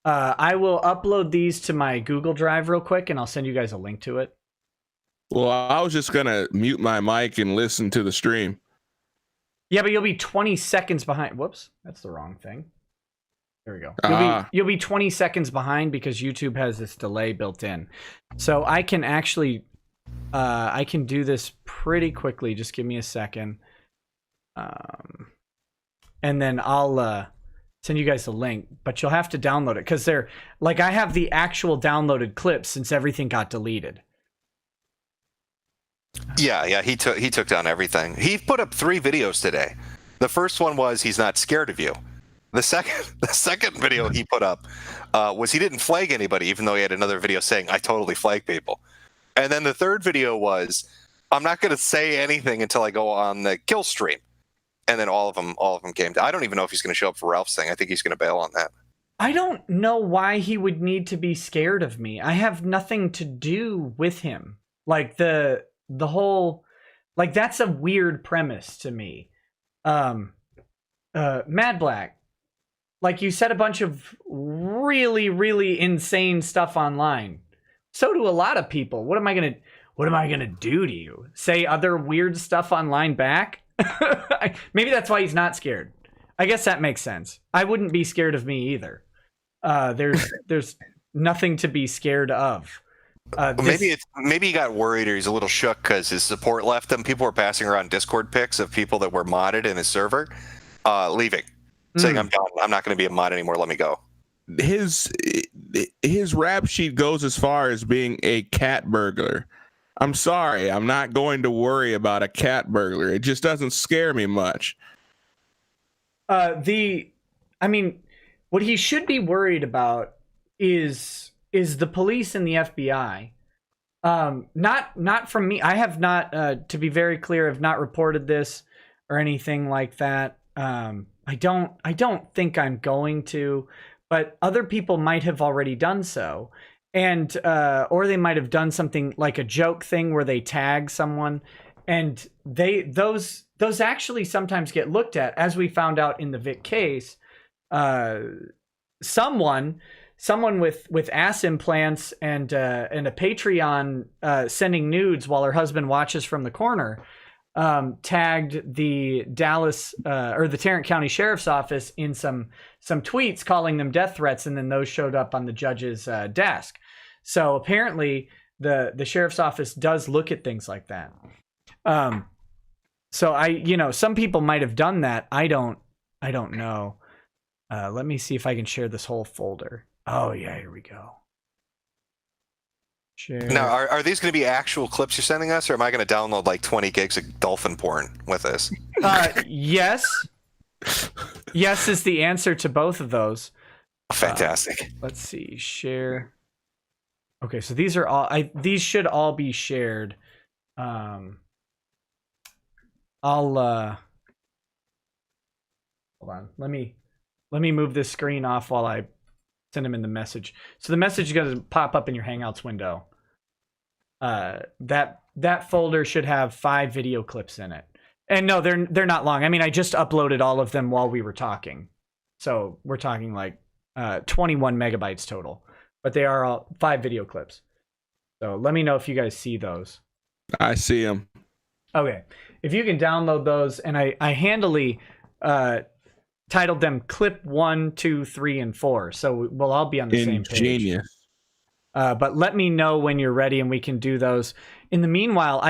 I will upload these to my Google Drive real quick, and I'll send you guys a link to it. Well, I was just gonna mute my mic and listen to the stream. Yeah, but you'll be 20 seconds behind. Whoops, that's the wrong thing. There we go. You'll be 20 seconds behind because YouTube has this delay built in. So I can actually, I can do this pretty quickly. Just give me a second. And then I'll send you guys the link, but you'll have to download it because they're like, I have the actual downloaded clips since everything got deleted. Yeah, he took down everything. He put up 3 videos today. The first one was he's not scared of you. The second video he put up was he didn't flag anybody, even though he had another video saying I totally flag people. And then the third video was I'm not going to say anything until I go on the kill stream. And then all of them came to. I don't even know if he's going to show up for Ralph's thing. I think he's going to bail on that. I don't know why he would need to be scared of me. I have nothing to do with him. Like the whole, like that's a weird premise to me. Mad Black, like you said a bunch of really, really insane stuff online. So do a lot of people. What am I gonna do to you? Say other weird stuff online back? Maybe that's why he's not scared. I guess that makes sense. I wouldn't be scared of me either. There's nothing to be scared of. Maybe he got worried or he's a little shook because his support left him. People were passing around Discord pics of people that were modded in his server, leaving, saying I'm done. I'm not going to be a mod anymore. Let me go. His rap sheet goes as far as being a cat burglar. I'm sorry, I'm not going to worry about a cat burglar. It just doesn't scare me much. I mean, what he should be worried about is the police and the FBI. Not from me. I have not, to be very clear, have not reported this or anything like that. I don't think I'm going to, but other people might have already done so. And or they might have done something like a joke thing where they tag someone, and those actually sometimes get looked at, as we found out in the Vic case. Someone with ass implants and a Patreon sending nudes while her husband watches from the corner tagged the Dallas or the Tarrant County Sheriff's Office in some tweets calling them death threats, and then those showed up on the judge's desk. So apparently the sheriff's office does look at things like that. So some people might have done that. I don't know. Let me see if I can share this whole folder. Oh yeah, here we go. Share. Now, are these going to be actual clips you're sending us, or am I going to download like 20 gigs of dolphin porn with this? Yes. Yes is the answer to both of those. Fantastic. Let's see. Share. Okay, so these are all. These should all be shared. Hold on. Let me move this screen off while I send them in the message. So the message is going to pop up in your Hangouts window. That folder should have 5 video clips in it. And no, they're not long. I mean, I just uploaded all of them while we were talking. So we're talking like 21 megabytes total. But they are all 5 video clips. So let me know if you guys see those. I see them. Okay. If you can download those, and I handily titled them clip 1, 2, 3, and 4. So we'll all be on the same page. Ingenious. But let me know when you're ready and we can do those. In the meanwhile,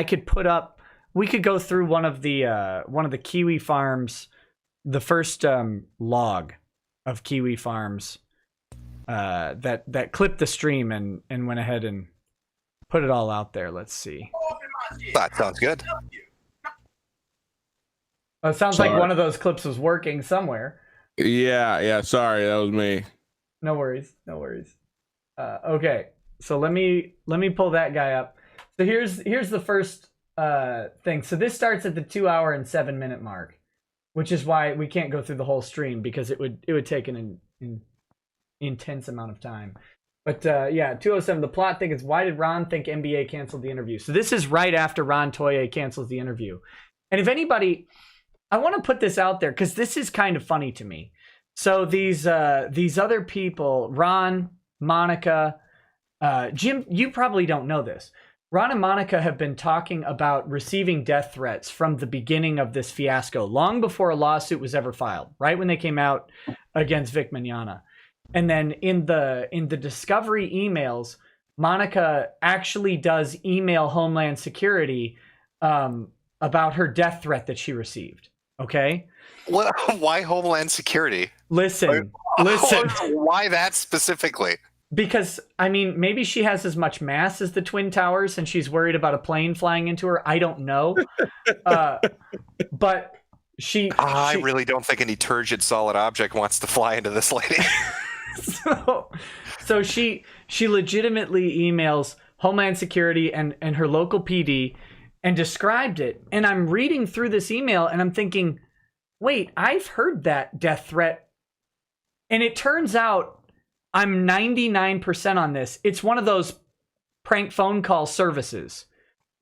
we could go through one of the Kiwi Farms, the first log of Kiwi Farms that clipped the stream and went ahead and put it all out there. Let's see. That sounds good. Well, it sounds like one of those clips was working somewhere. Yeah. Sorry, that was me. No worries. Okay, so let me pull that guy up. So here's the first thing. So this starts at the 2 hour and 7 minute mark, which is why we can't go through the whole stream because it would take an intense amount of time. But yeah, 207. The plot thing is, why did Ron think NBA canceled the interview? So this is right after Ron Toye cancels the interview. And if anybody, I want to put this out there because this is kind of funny to me. So these other people, Ron, Monica, Jim, you probably don't know this. Ron and Monica have been talking about receiving death threats from the beginning of this fiasco, long before a lawsuit was ever filed, right when they came out against Vic Mignogna. And then in the discovery emails, Monica actually does email Homeland Security about her death threat that she received. Okay? What? Why Homeland Security? Listen. Why that specifically? Because, I mean, maybe she has as much mass as the Twin Towers and she's worried about a plane flying into her. I don't know. But I really don't think any turgid solid object wants to fly into this lady. So she legitimately emails Homeland Security and her local PD and described it. And I'm reading through this email and I'm thinking, wait, I've heard that death threat. And it turns out I'm 99% on this. It's one of those prank phone call services,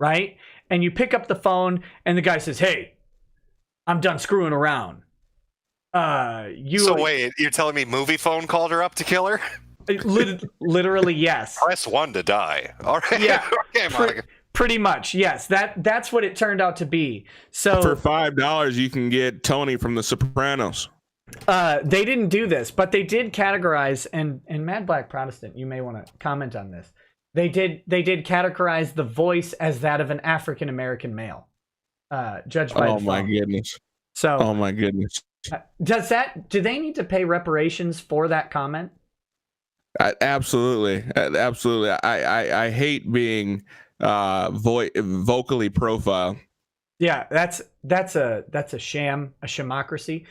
right? And you pick up the phone and the guy says, "Hey, I'm done screwing around." So wait, you're telling me movie phone called her up to kill her? Literally, yes. Press 1 to die. All right. Yeah. Okay, Monica. Pretty much, yes. That's what it turned out to be. So for $5, you can get Tony from The Sopranos. They didn't do this, but they did categorize, and Mad Black Protestant, you may want to comment on this. They did categorize the voice as that of an African American male, judged by the phone. My goodness. So, oh my goodness. Do they need to pay reparations for that comment? Absolutely. I hate being vocally profiled. Yeah, that's a sham, a shamocracy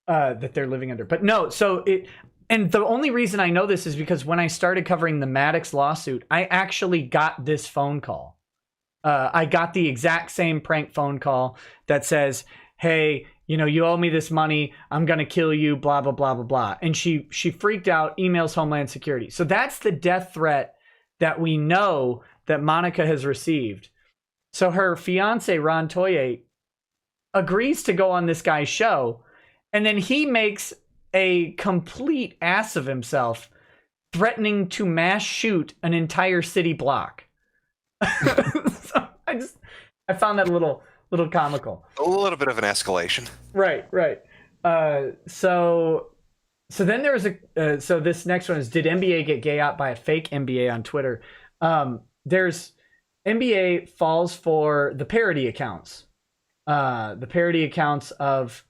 that they're living under. But no, and the only reason I know this is because when I started covering the Maddox lawsuit, I actually got this phone call. I got the exact same prank phone call that says, "Hey, you owe me this money. I'm going to kill you, blah, blah, blah, blah, blah." And she freaked out, emails Homeland Security. So that's the death threat that we know that Monica has received. So her fiance, Ron Toye, agrees to go on this guy's show. And then he makes a complete ass of himself, threatening to mass shoot an entire city block. So I found that a little comical. A little bit of an escalation. Right. So then there was so this next one is, did NBA get gay out by a fake NBA on Twitter? There's NBA falls for the parody accounts. The parody accounts of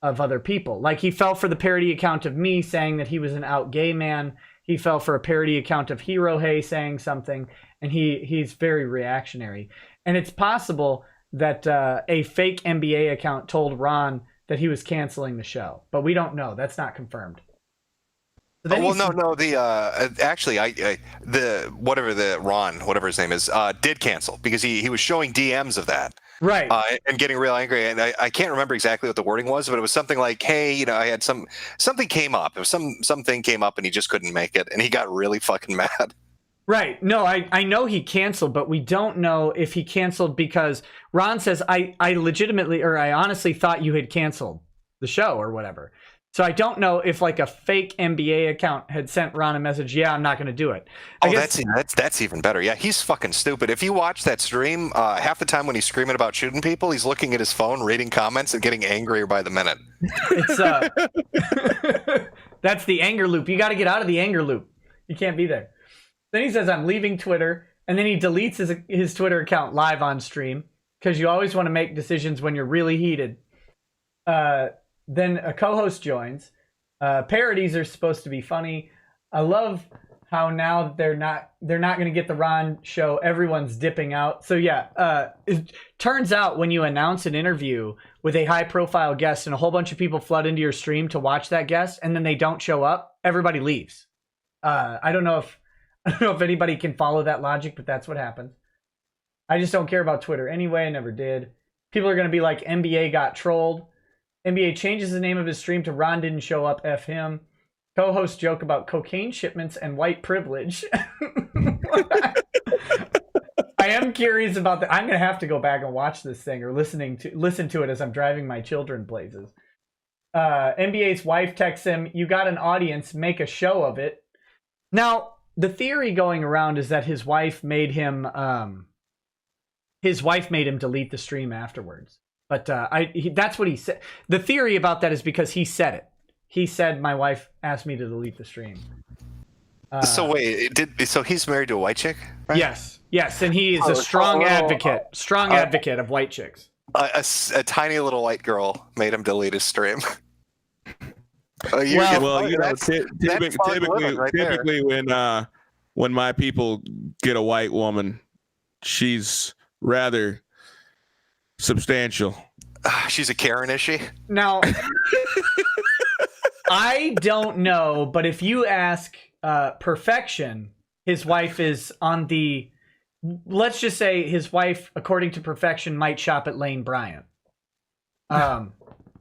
other people. Like he fell for the parody account of me saying that he was an out gay man. He fell for a parody account of Hero Hey saying something, and he's very reactionary. And it's possible that a fake NBA account told Ron that he was canceling the show, but we don't know. That's not confirmed. No. Actually, whatever his name is, did cancel because he was showing DMs of that, right? And getting real angry. And I can't remember exactly what the wording was, but it was something like, "Hey, I had something came up. It was something came up, and he just couldn't make it, and he got really fucking mad." Right. No, I know he canceled, but we don't know if he canceled because Ron says, I legitimately, or I honestly thought you had canceled the show or whatever. So I don't know if like a fake NBA account had sent Ron a message, "Yeah, I'm not going to do it." That's even better. Yeah, he's fucking stupid. If you watch that stream, half the time when he's screaming about shooting people, he's looking at his phone, reading comments, and getting angrier by the minute. It's that's the anger loop. You got to get out of the anger loop. You can't be there. Then he says, "I'm leaving Twitter," and then he deletes his Twitter account live on stream because you always want to make decisions when you're really heated. Then a co-host joins. Parodies are supposed to be funny. I love how now they're not going to get the Ron show. Everyone's dipping out. So yeah, it turns out when you announce an interview with a high-profile guest and a whole bunch of people flood into your stream to watch that guest, and then they don't show up, everybody leaves. I don't know I don't know if anybody can follow that logic, but that's what happens. I just don't care about Twitter anyway. I never did. People are going to be like, NBA got trolled. NBA changes the name of his stream to Ron didn't show up, F him. Co-host joke about cocaine shipments and white privilege. I am curious about that. I'm going to have to go back and watch this thing or listen to it as I'm driving my children places. NBA's wife texts him, "You got an audience, make a show of it." Now, the theory going around is that his wife made him delete the stream afterwards. But that's what he said. The theory about that is because he said it. He said, "My wife asked me to delete the stream." So wait, so he's married to a white chick? Right? Yes, and he is a strong advocate of white chicks. A tiny little white girl made him delete his stream. Typically when my people get a white woman, she's rather substantial. She's a Karen, is she? Now, I don't know, but if you ask Perfection, his wife is on the. Let's just say his wife, according to Perfection, might shop at Lane Bryant.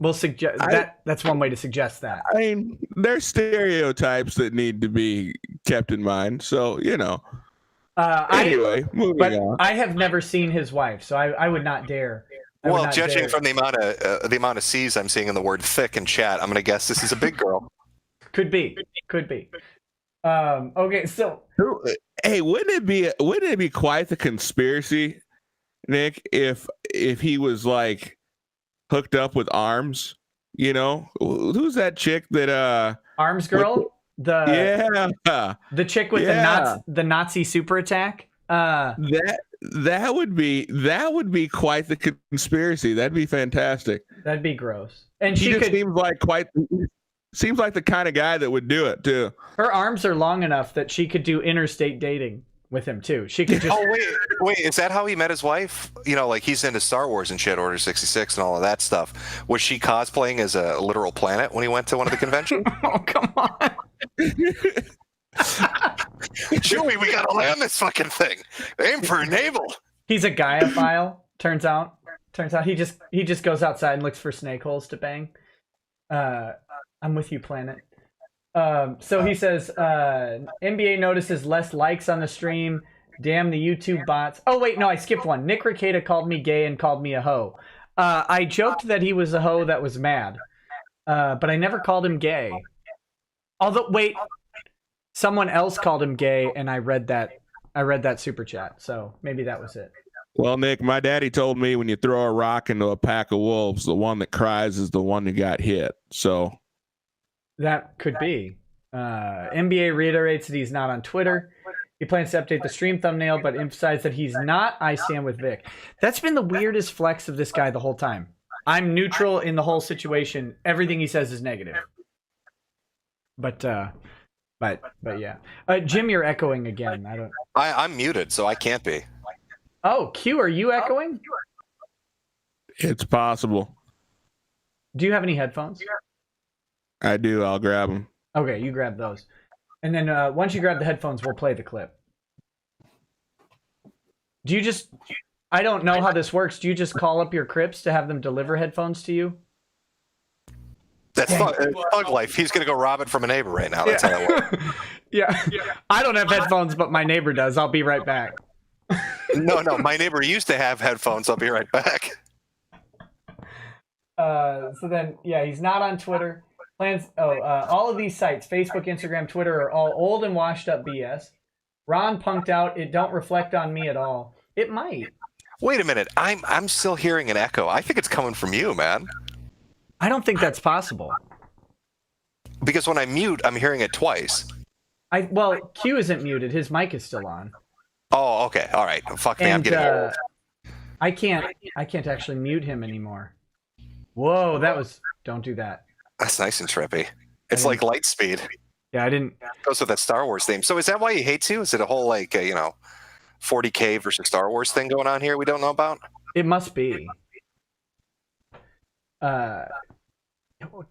We'll suggest that's one way to suggest that. I mean, there's stereotypes that need to be kept in mind. So, anyway, moving on. I have never seen his wife, so I would not dare. Judging from the amount of C's I'm seeing in the word thick in chat, I'm going to guess this is a big girl. Could be. Okay, so hey, wouldn't it be quite the conspiracy, Nick, if he was like hooked up with Arms? Who's that chick that Arms girl? The chick with the Nazi super attack? That would be quite the conspiracy. That'd be fantastic. That'd be gross. And seems like the kind of guy that would do it too. Her arms are long enough that she could do interstate dating with him too. She could just. Oh wait, is that how he met his wife? Like he's into Star Wars and shit, Order 66 and all of that stuff. Was she cosplaying as a literal planet when he went to one of the conventions? Oh, come on. Chewie, we gotta land this fucking thing. Aim for a navel. He's a Gaia-phile. Turns out he just goes outside and looks for snake holes to bang. I'm with you, planet. So he says, NBA notices less likes on the stream. Damn the YouTube bots. Oh, wait, no, I skipped one. Nick Rekieta called me gay and called me a hoe. I joked that he was a hoe that was mad, but I never called him gay. Although, wait, someone else called him gay, and I read that super chat, so maybe that was it. Well, Nick, my daddy told me when you throw a rock into a pack of wolves, the one that cries is the one that got hit. So that could be. NBA reiterates that he's not on Twitter. He plans to update the stream thumbnail, but emphasized that he's not. I stand with Vic. That's been the weirdest flex of this guy the whole time. I'm neutral in the whole situation. Everything he says is negative. But yeah. Jim, you're echoing again. I'm muted, so I can't be. Oh, Q, are you echoing? It's possible. Do you have any headphones? I do. I'll grab them. Okay, you grab those. And then once you grab the headphones, we'll play the clip. I don't know how this works. Do you just call up your Crips to have them deliver headphones to you? That's thug life. He's going to go rob it from a neighbor right now. That's how that works. Yeah. I don't have headphones, but my neighbor does. I'll be right back. No, my neighbor used to have headphones. I'll be right back. So then, yeah, he's not on Twitter. All of these sites, Facebook, Instagram, Twitter, are all old and washed up BS. Ron punked out. It don't reflect on me at all. It might. Wait a minute. I'm still hearing an echo. I think it's coming from you, man. I don't think that's possible. Because when I mute, I'm hearing it twice. Q isn't muted. His mic is still on. Oh, okay. All right. Fuck me. I'm getting old. I can't actually mute him anymore. Whoa, don't do that. That's nice and trippy. It's like light speed. Yeah, I didn't. Goes with that Star Wars theme. So is that why he hates you? Is it a whole 40K versus Star Wars thing going on here we don't know about? It must be. Oh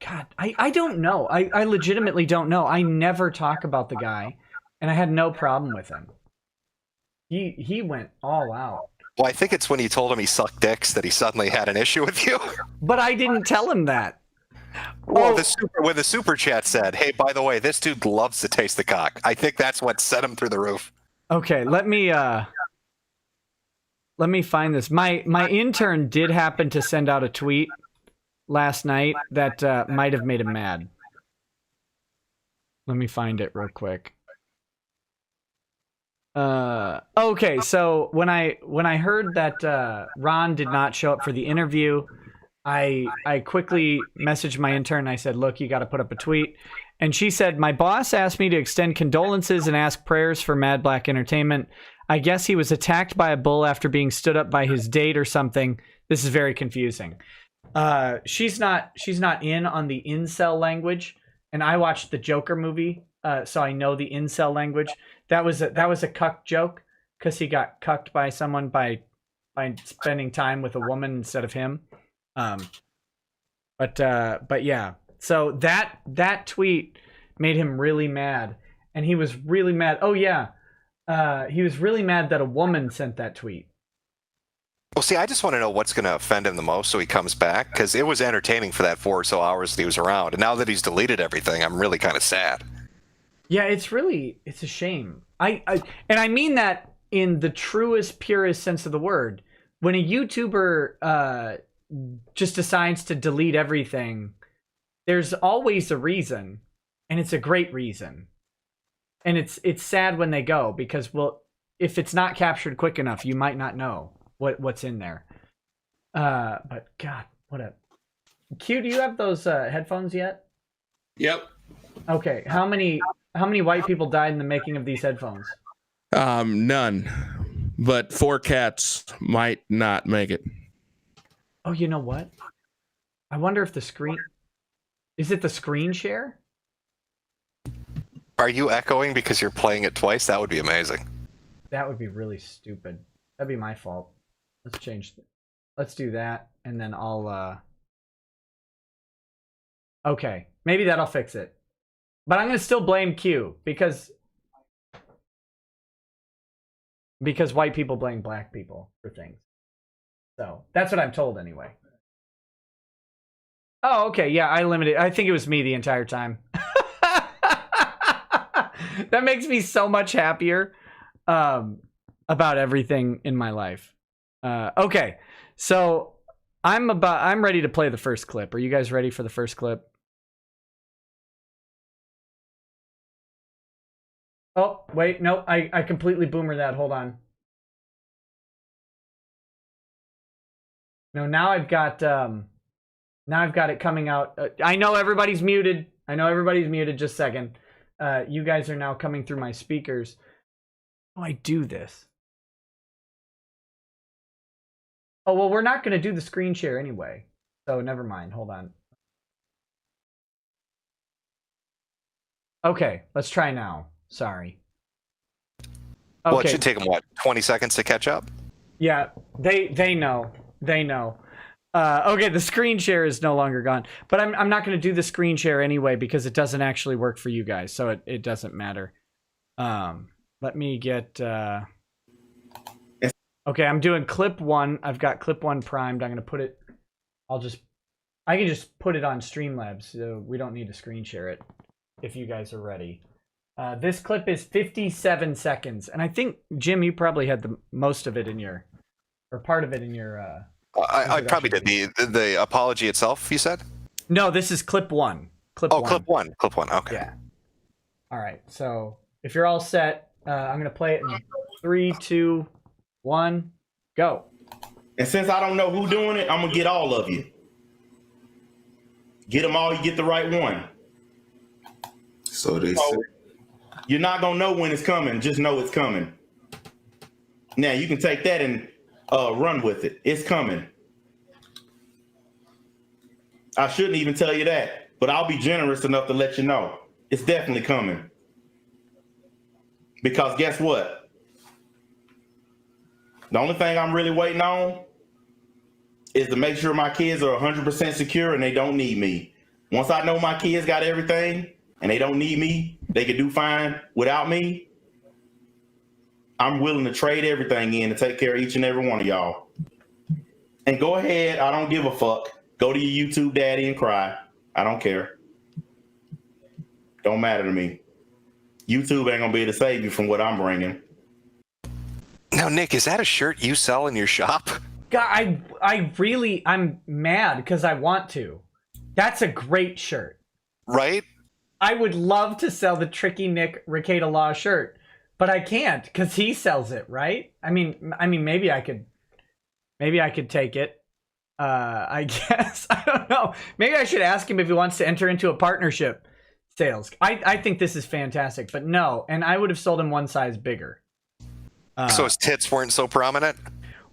God, I don't know. I legitimately don't know. I never talk about the guy. and I had no problem with him. He went all out. Well, I think it's when you told him he sucked dicks that he suddenly had an issue with you. But I didn't tell him that. Well, when the super chat said, "Hey, by the way, this dude loves to taste the cock," I think that's what set him through the roof. Okay, let me find this. My intern did happen to send out a tweet last night that might have made him mad. Let me find it real quick. Okay, so when I heard that Ron did not show up for the interview, I quickly messaged my intern and I said, look, you got to put up a tweet. And she said, my boss asked me to extend condolences and ask prayers for Mad Black Entertainment. I guess he was attacked by a bull after being stood up by his date or something. This is very confusing. She's not in on the incel language, and I watched the Joker movie, so I know the incel language. That was a cuck joke because he got cucked by someone by spending time with a woman instead of him. But yeah. So that tweet made him really mad, and he was really mad. Oh yeah, he was really mad that a woman sent that tweet. Well, see, I just want to know what's going to offend him the most so he comes back, because it was entertaining for that 4 or so hours that he was around, and now that he's deleted everything, I'm really kind of sad. Yeah, it's a shame. I mean that in the truest, purest sense of the word. When a YouTuber just decides to delete everything, there's always a reason, and it's a great reason. And it's sad when they go, because, well, if it's not captured quick enough, you might not know what's in there. But God, what a... Q, do you have those headphones yet? Yep. Okay, how many white people died in the making of these headphones? None. But 4 cats might not make it. Oh, you know what? I wonder if the screen... Is it the screen share? Are you echoing because you're playing it twice? That would be amazing. That would be really stupid. That'd be my fault. Let's change... Let's do that, and then I'll... Okay, maybe that'll fix it. But I'm going to still blame Q, because white people blame black people for things. So, that's what I'm told anyway. Oh, okay, yeah, I limited. I think it was me the entire time. That makes me so much happier about everything in my life. Okay, so I'm ready to play the first clip. Are you guys ready for the first clip? Oh, wait, no, I completely boomered that. Hold on. No, now I've got it coming out. I know everybody's muted. Just a second. You guys are now coming through my speakers. How do I do this? Oh, well, we're not going to do the screen share anyway. So never mind. Hold on. Okay, let's try now. Sorry. Okay. Well, it should take them, what, 20 seconds to catch up? Yeah, they know. They know. Okay, the screen share is no longer gone. But I'm not going to do the screen share anyway because it doesn't actually work for you guys. So it doesn't matter. Let me get... Okay, I'm doing clip 1. I've got clip 1 primed. I'm going to put it... I can just put it on Streamlabs. So we don't need to screen share it if you guys are ready. This clip is 57 seconds. And I think, Jim, you probably had the most of it in your... Or part of it in your... I probably did. The apology itself, you said? No, this is clip 1. Clip 1. Clip 1. Clip 1, okay. Yeah. All right, so if you're all set, I'm going to play it in 3, 2, 1, go. And since I don't know who's doing it, I'm going to get all of you. Get them all, you get the right one. So they say. You're not going to know when it's coming. Just know it's coming. Now, you can take that and run with it. It's coming. I shouldn't even tell you that, but I'll be generous enough to let you know. It's definitely coming. Because guess what? The only thing I'm really waiting on is to make sure my kids are 100% secure and they don't need me. Once I know my kids got everything and they don't need me, they can do fine without me, I'm willing to trade everything in to take care of each and every one of y'all. And go ahead. I don't give a fuck. Go to your YouTube daddy and cry. I don't care. Don't matter to me. YouTube ain't gonna be able to save you from what I'm bringing. Now, Nick, is that a shirt you sell in your shop? God, I'm mad because I want to. That's a great shirt. Right? I would love to sell the Tricky Nick Rekieta Law shirt, but I can't because he sells it, right? I mean, maybe I could take it. I guess. I don't know. Maybe I should ask him if he wants to enter into a partnership sales. I think this is fantastic, but no. And I would have sold him one size bigger. So his tits weren't so prominent?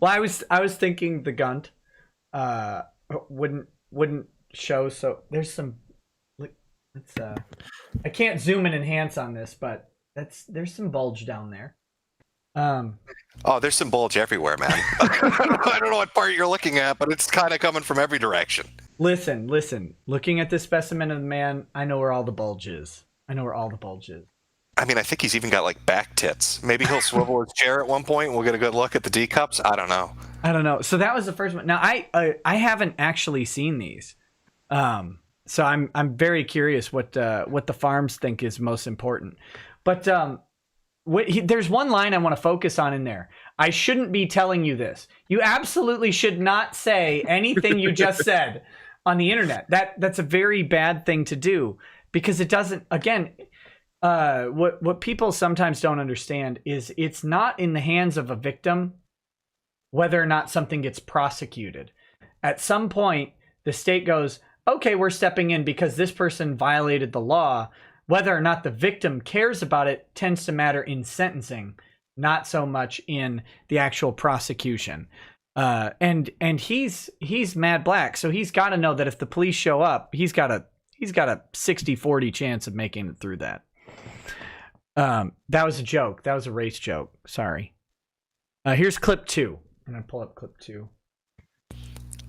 Well, I was thinking the gunt wouldn't show. So there's some. Let's I can't zoom and enhance on this, but there's some bulge down there. Oh, there's some bulge everywhere, man. I don't know what part you're looking at, but it's kind of coming from every direction. Listen. Looking at this specimen of the man, I know where all the bulge is. I mean, I think he's even got like back tits. Maybe he'll swivel his chair at one point and we'll get a good look at the D cups. I don't know. So that was the first one. Now I haven't actually seen these. So I'm very curious what the farms think is most important. But there's one line I want to focus on in there. I shouldn't be telling you this. You absolutely should not say anything you just said on the internet. That's a very bad thing to do because it doesn't. Again, what people sometimes don't understand is it's not in the hands of a victim whether or not something gets prosecuted. At some point, the state goes, okay, we're stepping in because this person violated the law. Whether or not the victim cares about it tends to matter in sentencing, not so much in the actual prosecution. And he's Mad Black, so he's got to know that if the police show up, he's got a 60-40 chance of making it through that. That was a joke. That was a race joke. Sorry. Here's clip 2. I'm gonna pull up clip 2.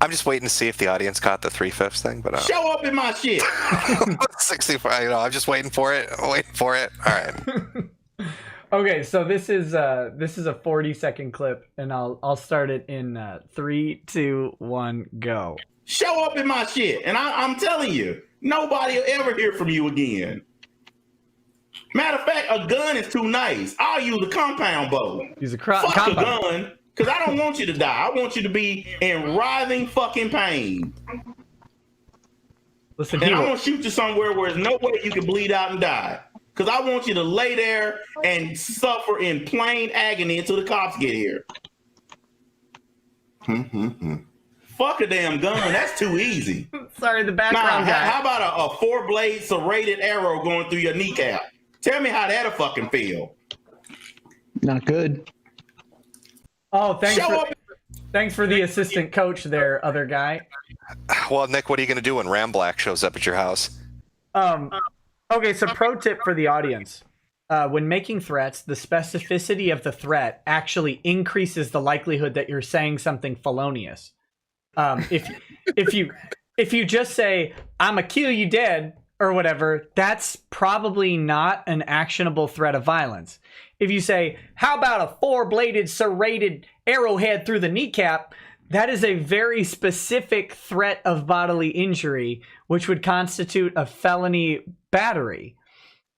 I'm just waiting to see if the audience caught the 3/5 thing, but Show up in my shit. 65. I'm just waiting for it. All right. Okay, so this is a 40-second clip, and I'll start it in 3, 2, 1, go. Show up in my shit, and I'm telling you, nobody will ever hear from you again. Matter of fact, a gun is too nice. I'll use a compound bow. Use a Fuck compound. a gun. Because I don't want you to die. I want you to be in writhing fucking pain. Listen, and I'm going to shoot you somewhere where there's no way you can bleed out and die. Because I want you to lay there and suffer in plain agony until the cops get here. Fuck a damn gun. That's too easy. Sorry, the background guy. How about a 4-blade serrated arrow going through your kneecap? Tell me how that'll fucking feel. Not good. Oh, thanks for the assistant coach there, other guy. Well, Nick, what are you going to do when Ram Black shows up at your house? Okay, so pro tip for the audience. When making threats, the specificity of the threat actually increases the likelihood that you're saying something felonious. If you just say, "I'ma kill you dead," or whatever, that's probably not an actionable threat of violence. If you say, how about a 4-bladed serrated arrowhead through the kneecap, that is a very specific threat of bodily injury, which would constitute a felony battery.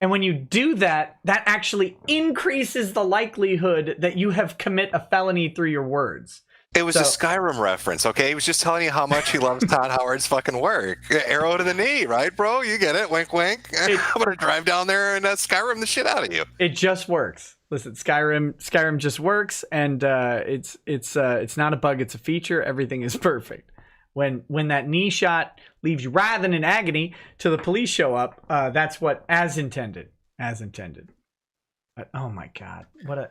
And when you do that, that actually increases the likelihood that you have commit a felony through your words. It was a Skyrim reference, okay? He was just telling you how much he loves Todd Howard's fucking work. Arrow to the knee, right, bro? You get it. Wink, wink. I'm gonna drive down there and Skyrim the shit out of you. It just works. Listen, Skyrim just works, and it's not a bug, it's a feature. Everything is perfect. When that knee shot leaves you writhing in agony till the police show up, that's what as intended. But oh my god, what a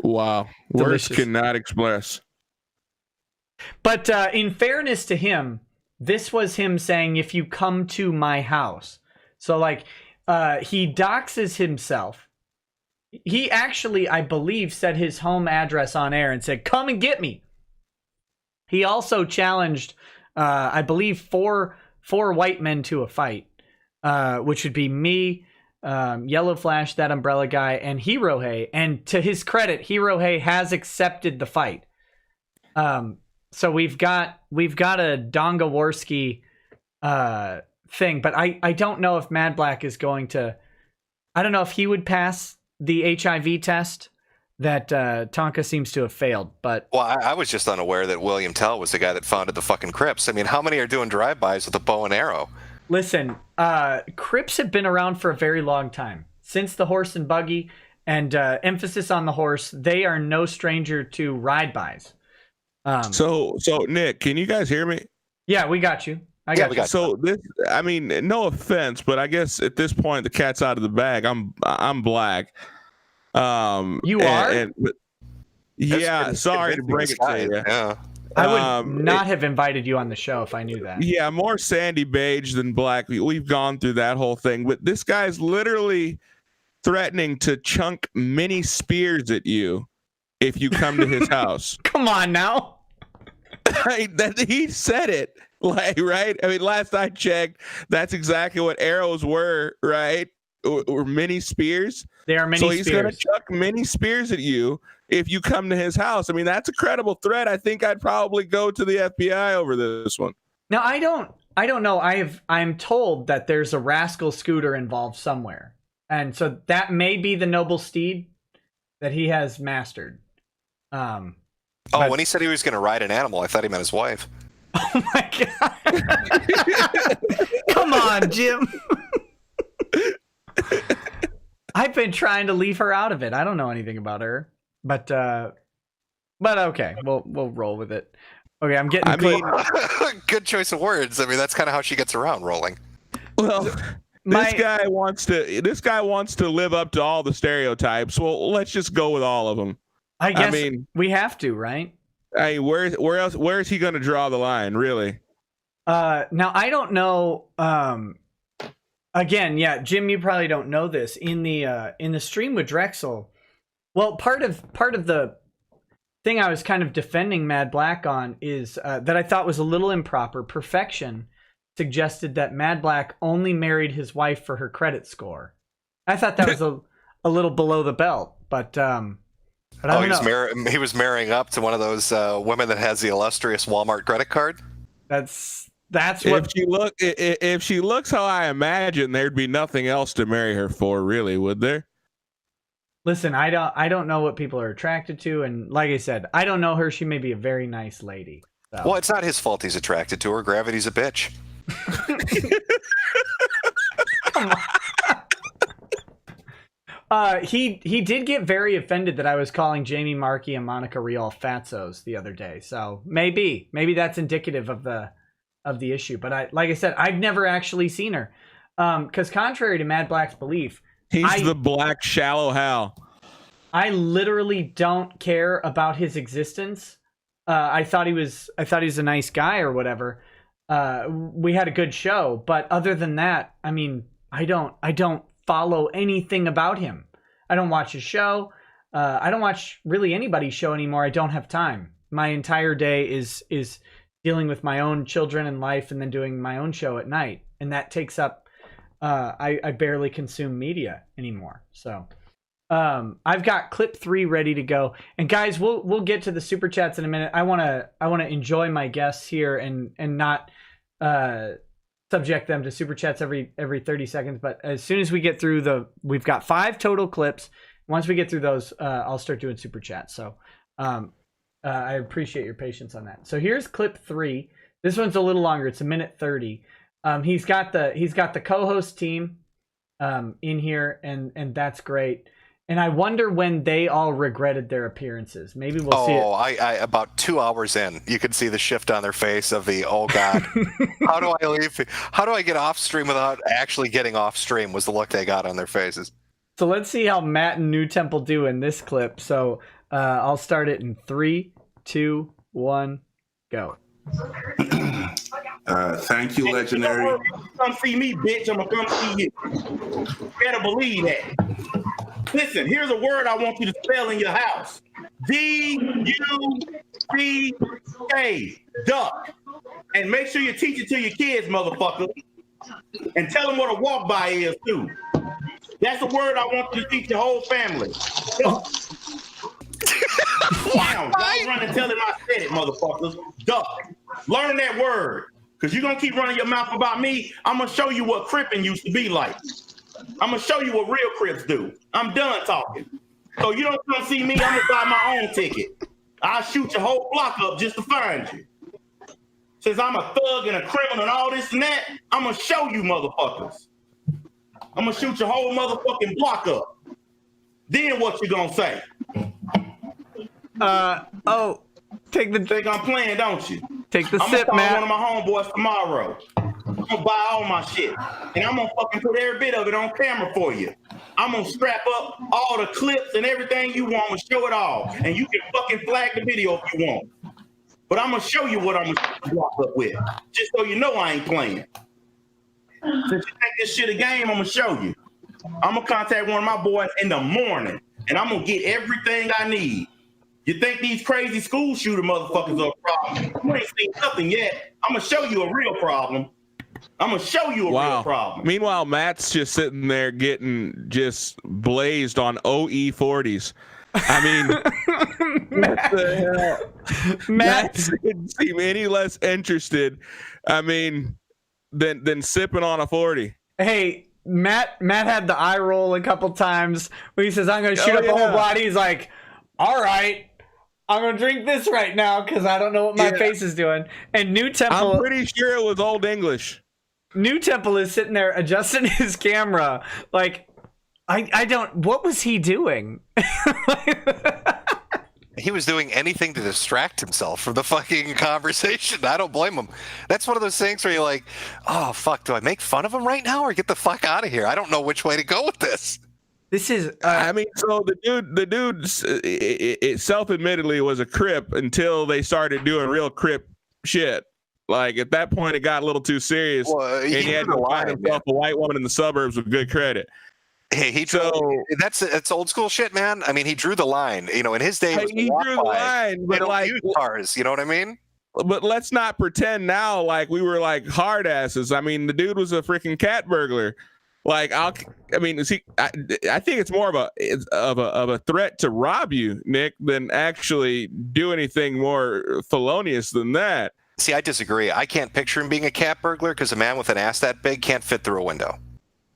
wow, words cannot express. But in fairness to him, this was him saying, if you come to my house. So like he doxes himself. He actually, I believe, said his home address on air and said, come and get me. He also challenged, I believe, four white men to a fight, which would be me, Yellow Flash, that Umbrella Guy, and Hirohei. And to his credit, Hirohei has accepted the fight. So we've got a Dongaworski thing, but I don't know if Mad Black is going to. I don't know if he would pass the HIV test that Tonka seems to have failed. But well, I was just unaware that William Tell was the guy that founded the fucking Crips. I mean, how many are doing drive-bys with a bow and arrow? Listen, Crips have been around for a very long time, since the horse and buggy, and emphasis on the horse. They are no stranger to ride-bys. So Nick, can you guys hear me? Yeah, we got you. I got you. So this, I mean, no offense, but I guess at this point the cat's out of the bag. I'm black. You are? Yeah, sorry to break it to you. Yeah. I would not have invited you on the show if I knew that. Yeah, more sandy beige than black. We've gone through that whole thing, but this guy's literally threatening to chunk mini spears at you if you come to his house. Come on now. That he said it, like, right? I mean, last I checked, that's exactly what arrows were, right? Or mini spears. They are mini spears. So he's going to chuck mini spears at you if you come to his house. I mean, that's a credible threat. I think I'd probably go to the FBI over this one. Now, I don't know. I'm told that there's a rascal scooter involved somewhere. And so that may be the noble steed that he has mastered. When he said he was going to ride an animal, I thought he meant his wife. Oh my God. Come on, Jim. I've been trying to leave her out of it. I don't know anything about her, but okay, we'll roll with it. Okay, I'm getting. Good choice of words. I mean, that's kind of how she gets around rolling. Well, this guy wants to live up to all the stereotypes. Well, let's just go with all of them. I guess we have to, right? I mean, where is he going to draw the line, really? Now I don't know. Again, yeah, Jim, you probably don't know this. In the stream with Drexel, well, part of the thing I was kind of defending Mad Black on is that I thought was a little improper. Perfection suggested that Mad Black only married his wife for her credit score. I thought that was a little below the belt, but I don't know. He was marrying up to one of those women that has the illustrious Walmart credit card. That's what. If she looks how I imagine, there'd be nothing else to marry her for, really, would there? Listen, I don't know what people are attracted to, and like I said, I don't know her. She may be a very nice lady. So. Well, it's not his fault he's attracted to her. Gravity's a bitch. Come on. He did get very offended that I was calling Jamie Markey and Monica Rial fatzos the other day. So maybe that's indicative of the issue. But like I said, I've never actually seen her. Because contrary to Mad Black's belief, he's the Black Shallow Hal. I literally don't care about his existence. I thought he was a nice guy or whatever. We had a good show, but other than that, I mean, I don't follow anything about him. I don't watch his show. I don't watch really anybody's show anymore. I don't have time. My entire day is dealing with my own children and life, and then doing my own show at night, and that takes up. I barely consume media anymore. So I've got clip 3 ready to go. And guys, we'll get to the super chats in a minute. I wanna enjoy my guests here and not subject them to super chats every 30 seconds. But as soon as we get through we've got 5 total clips. Once we get through those, I'll start doing super chats. So I appreciate your patience on that. So here's clip 3. This one's a little longer. It's 1:30. He's got the co-host team in here, and that's great. And I wonder when they all regretted their appearances. Maybe we'll see it. I about 2 hours in, you could see the shift on their face of the, oh God, how do I leave? How do I get off stream without actually getting off stream? Was the look they got on their faces. So let's see how Matt and New Temple do in this clip. So I'll start it in 3, 2, 1, go. Thank you, Legendary. Come see me, bitch. I'm gonna come see you. Better believe that. Listen, here's a word I want you to spell in your house. D-U-C-K, duck. And make sure you teach it to your kids, motherfucker. And tell them what a walk by is, too. That's a word I want you to teach your whole family. Damn, y'all run and tell him I said it, motherfuckers. Duck. Learn that word. Because you're going to keep running your mouth about me. I'm going to show you what cripping used to be like. I'm going to show you what real Crips do. I'm done talking. So you don't come see me, I'm going to buy my own ticket. I'll shoot your whole block up just to find you. Since I'm a thug and a criminal and all this and that, I'm going to show you motherfuckers. I'm going to shoot your whole motherfucking block up. Then what you going to say? Take the Think I'm playing, don't you? Take the I'm sip, gonna call Matt. one of my homeboys tomorrow. I'm gonna buy all my shit. And I'm gonna fucking put every bit of it on camera for you. I'm gonna strap up all the clips and everything you want and show it all. And you can fucking flag the video if you want. But I'm gonna show you what I'm gonna walk up with. Just so you know I ain't playing. Since you think this shit a game, I'm gonna show you. I'm gonna contact one of my boys in the morning and I'm gonna get everything I need. You think these crazy school shooter motherfuckers are a problem? You ain't seen nothing yet. I'm gonna show you a real problem. I'm gonna show you a real problem. Meanwhile, Matt's just sitting there getting just blazed on OE 40s. I mean, what the hell? Matt didn't seem any less interested. I mean, than sipping on a 40. Hey, Matt had the eye roll a couple times when he says, "I'm gonna shoot up a whole body." He's like, "All right. I'm gonna drink this right now because I don't know what my face is doing." And New Temple, I'm pretty sure it was Old English. New Temple is sitting there adjusting his camera. Like, I don't. What was he doing? He was doing anything to distract himself from the fucking conversation. I don't blame him. That's one of those things where you're like, oh fuck, do I make fun of him right now or get the fuck out of here? I don't know which way to go with this. This is. I mean, so the dude, self-admittedly was a Crip until they started doing real Crip shit. Like at that point, it got a little too serious, and he had to find himself a white woman in the suburbs with good credit. Hey, that's old school shit, man. I mean, he drew the line. You know, in his day, He drew the line, but like cars. You know what I mean? But let's not pretend now like we were like hard asses. I mean, the dude was a freaking cat burglar. Like I think it's more of a threat to rob you, Nick, than actually do anything more felonious than that. See, I disagree. I can't picture him being a cat burglar because a man with an ass that big can't fit through a window.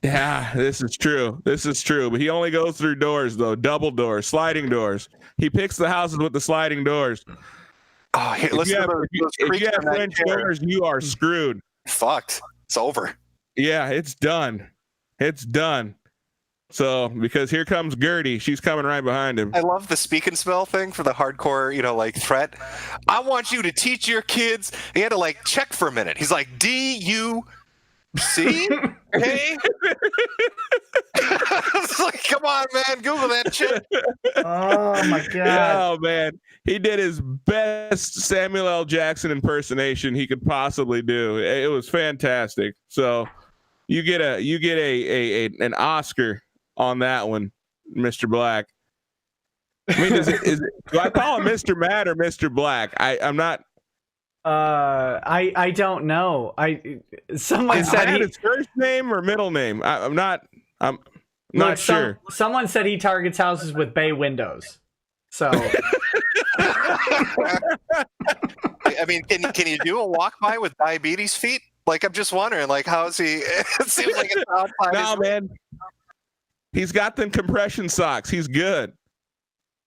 Yeah, this is true. But he only goes through doors though, double doors, sliding doors. He picks the houses with the sliding doors. Oh, here, if you have French doors, you are screwed. Fucked. It's over. Yeah, it's done. It's done. So, because here comes Gertie. She's coming right behind him. I love the speak and spell thing for the hardcore, like threat. I want you to teach your kids. He had to like check for a minute. He's like, D-U-C? Hey? It's like, come on, man. Google that shit. Oh, my God. Oh, man. He did his best Samuel L. Jackson impersonation he could possibly do. It was fantastic. So, you get an Oscar on that one, Mr. Black. I mean, do I call him Mr. Matt or Mr. Black? I'm not. I don't know. Someone said his first name or middle name. I'm not sure. Someone said he targets houses with bay windows. So. I mean, can you do a walk by with diabetes feet? Like, I'm just wondering, like, how is he? It seems like it's outside. No, man. He's got them compression socks. He's good.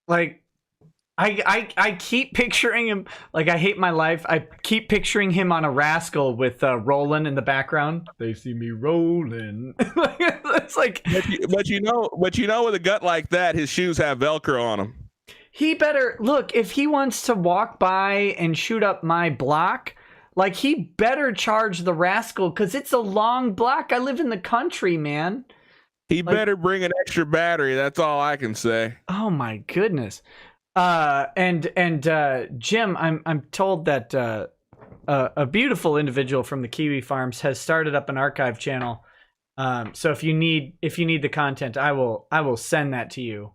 Like, I keep picturing him. Like, I hate my life. I keep picturing him on a Rascal with Roland in the background. They see me rolling. It's like, but you know, with a gut like that, his shoes have Velcro on them. He better look if he wants to walk by and shoot up my block. Like, he better charge the Rascal because it's a long block. I live in the country, man. He better bring an extra battery. That's all I can say. Oh my goodness. And Jim, I'm told that a beautiful individual from the Kiwi Farms has started up an archive channel. So if you need the content, I will send that to you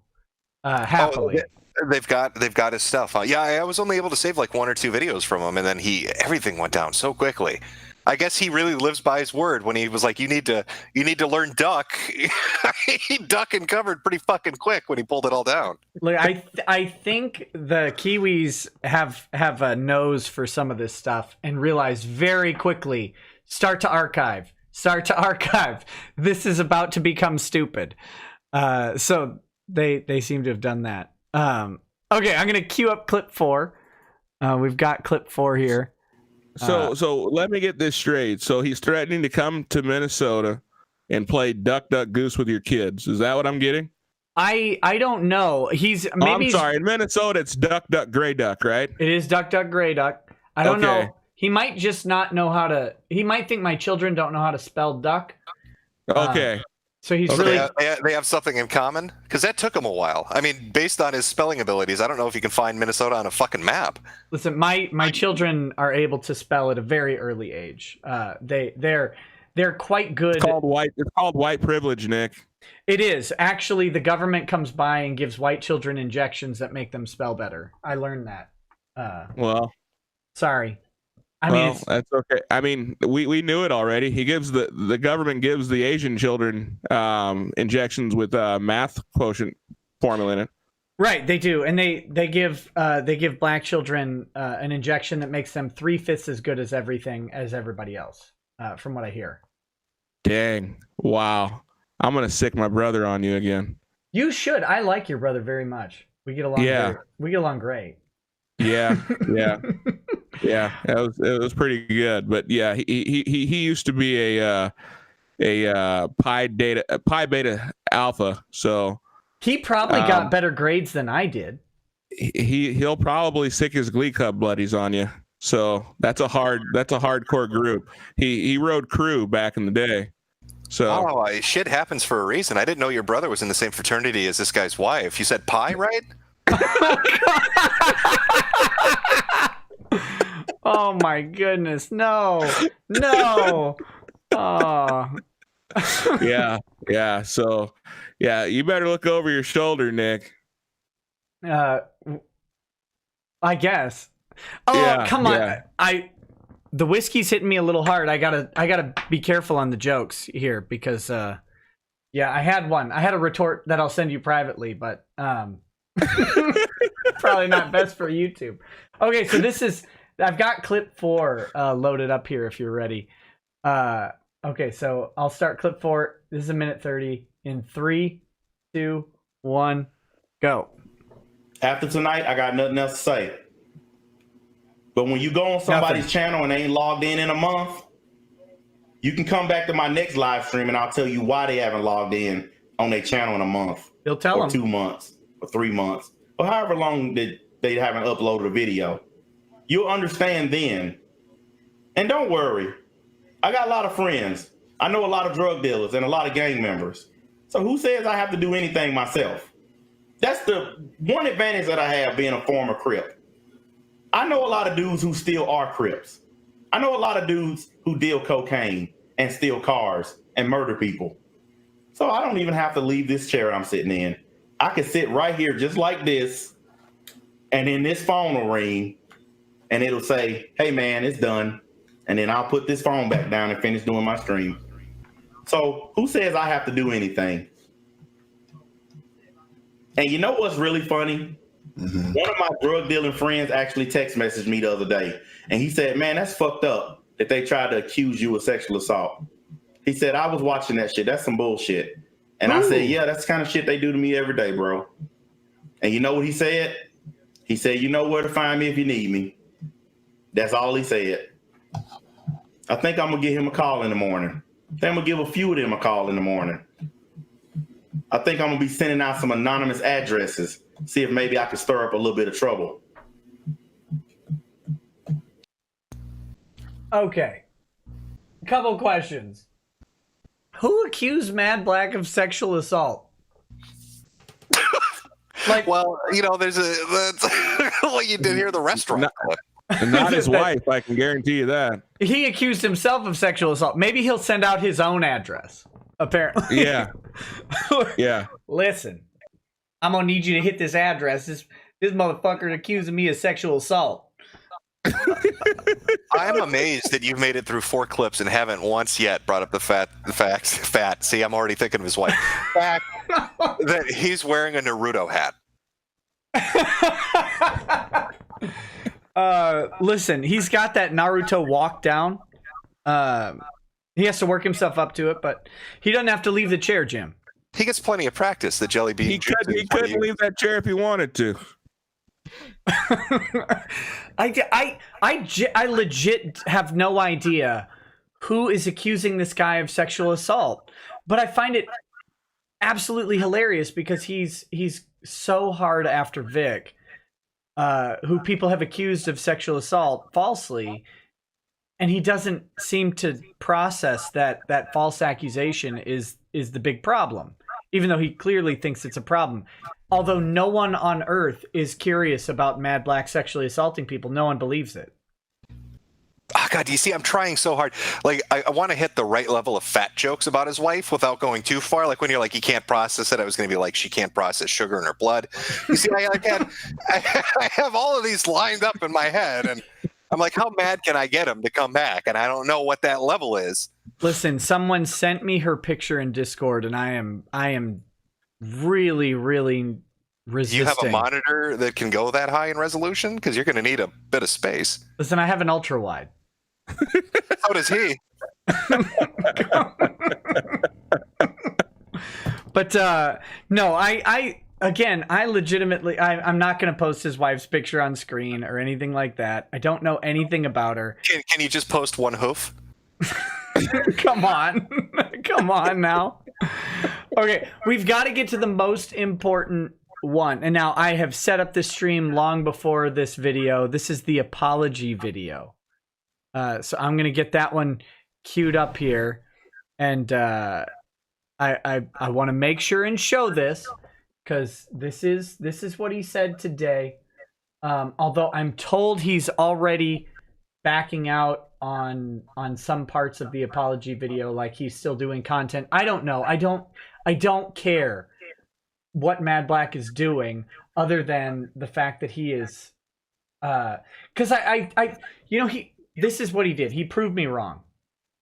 happily. Oh, they've got his stuff. Yeah, I was only able to save like one or two videos from him, and then everything went down so quickly. I guess he really lives by his word when he was like, you need to learn duck. He duck and covered pretty fucking quick when he pulled it all down. Look, I think the Kiwis have a nose for some of this stuff and realize very quickly, start to archive. This is about to become stupid. So they seem to have done that. Okay, I'm gonna queue up clip 4. We've got clip 4 here. So let me get this straight. So he's threatening to come to Minnesota and play Duck Duck Goose with your kids. Is that what I'm getting? I don't know. I'm sorry. In Minnesota, it's Duck Duck Gray Duck, right? It is Duck Duck Gray Duck. I don't know. He might just not know how to. He might think my children don't know how to spell duck. Okay. So he's really. They have something in common because that took him a while. I mean, based on his spelling abilities, I don't know if you can find Minnesota on a fucking map. Listen, my children are able to spell at a very early age. They're quite good. It's called white privilege, Nick. It is. Actually, the government comes by and gives white children injections that make them spell better. I learned that. Well, sorry. I well, mean, that's okay. I mean, we knew it already. He gives the government gives the Asian children injections with math quotient formula in it. Right, they do, and they give black children an injection that makes them 3/5 as good as everybody else. From what I hear. Dang! Wow! I'm gonna sick my brother on you again. You should. I like your brother very much. We get along. Yeah. We get along great. Yeah. Yeah, it was pretty good, but yeah, he used to be a pi beta alpha, so he probably got better grades than I did. He'll probably sick his Glee Club buddies on you. So that's a hardcore group. He rode crew back in the day. So shit happens for a reason. I didn't know your brother was in the same fraternity as this guy's wife. You said pi, right? Oh my goodness, no. Oh. Yeah. So, yeah, you better look over your shoulder, Nick. I guess. Oh, yeah, come on. Yeah. The whiskey's hitting me a little hard. I gotta be careful on the jokes here because I had one. I had a retort that I'll send you privately, but probably not best for YouTube. Okay, so I've got clip 4 loaded up here if you're ready. Okay, so I'll start clip 4. This is 1:30 in 3, 2, 1, go. After tonight, I got nothing else to say. But when you go on somebody's channel and they ain't logged in a month, you can come back to my next live stream and I'll tell you why they haven't logged in on their channel in a month. You'll tell them. 2 months or 3 months or however long that they haven't uploaded a video. You'll understand then. And don't worry, I got a lot of friends. I know a lot of drug dealers and a lot of gang members. So who says I have to do anything myself? That's the one advantage that I have being a former Crip. I know a lot of dudes who still are Crips. I know a lot of dudes who deal cocaine and steal cars and murder people. So I don't even have to leave this chair I'm sitting in. I can sit right here just like this, and then this phone will ring, and it'll say, hey man, it's done. And then I'll put this phone back down and finish doing my stream. So who says I have to do anything? And you know what's really funny? Mm-hmm. One of my drug dealing friends actually text messaged me the other day, and he said, man, that's fucked up that they tried to accuse you of sexual assault. He said, I was watching that shit. That's some bullshit. And I said, yeah, that's the kind of shit they do to me every day, bro. And you know what he said? He said, you know where to find me if you need me. That's all he said. I think I'm going to give him a call in the morning. I think I'm going to give a few of them a call in the morning. I think I'm going to be sending out some anonymous addresses, see if maybe I can stir up a little bit of trouble. Okay. A couple questions. Who accused Mad Black of sexual assault? Like, well, you know, there's what you did here at the restaurant. Not his wife, I can guarantee you that. He accused himself of sexual assault. Maybe he'll send out his own address, apparently. Yeah. Yeah. Listen, I'm going to need you to hit this address. This motherfucker accusing me of sexual assault. I'm amazed that you've made it through 4 clips and haven't once yet brought up the fact. See, I'm already thinking of his wife. Fact that he's wearing a Naruto hat. Listen, he's got that Naruto walk down. He has to work himself up to it, but he doesn't have to leave the chair, Jim. He gets plenty of practice. The jelly bean. He couldn't leave that chair if he wanted to. I legit have no idea who is accusing this guy of sexual assault, but I find it absolutely hilarious because he's so hard after Vic, who people have accused of sexual assault falsely, and he doesn't seem to process that false accusation is the big problem, even though he clearly thinks it's a problem. Although no one on earth is curious about Mad Black sexually assaulting people, no one believes it. Oh, God, do you see? I'm trying so hard. Like, I want to hit the right level of fat jokes about his wife without going too far. Like, when you're like, he can't process it, I was going to be like, she can't process sugar in her blood. You see, I have all of these lined up in my head, and I'm like, how mad can I get him to come back? And I don't know what that level is. Listen, someone sent me her picture in Discord, and I am really, really resisting. You have a monitor that can go that high in resolution? Because you're going to need a bit of space. Listen, I have an ultra wide. So does he. But no, I legitimately, I'm not going to post his wife's picture on screen or anything like that. I don't know anything about her. Can you just post one hoof? Come on. Come on now. Okay, we've got to get to the most important one. And now I have set up this stream long before this video. This is the apology video. So I'm going to get that one queued up here. And I want to make sure and show this, because this is what he said today. Although I'm told he's already backing out on some parts of the apology video, like he's still doing content. I don't know. I don't care what Mad Black is doing, other than the fact that he is, because this is what he did. He proved me wrong.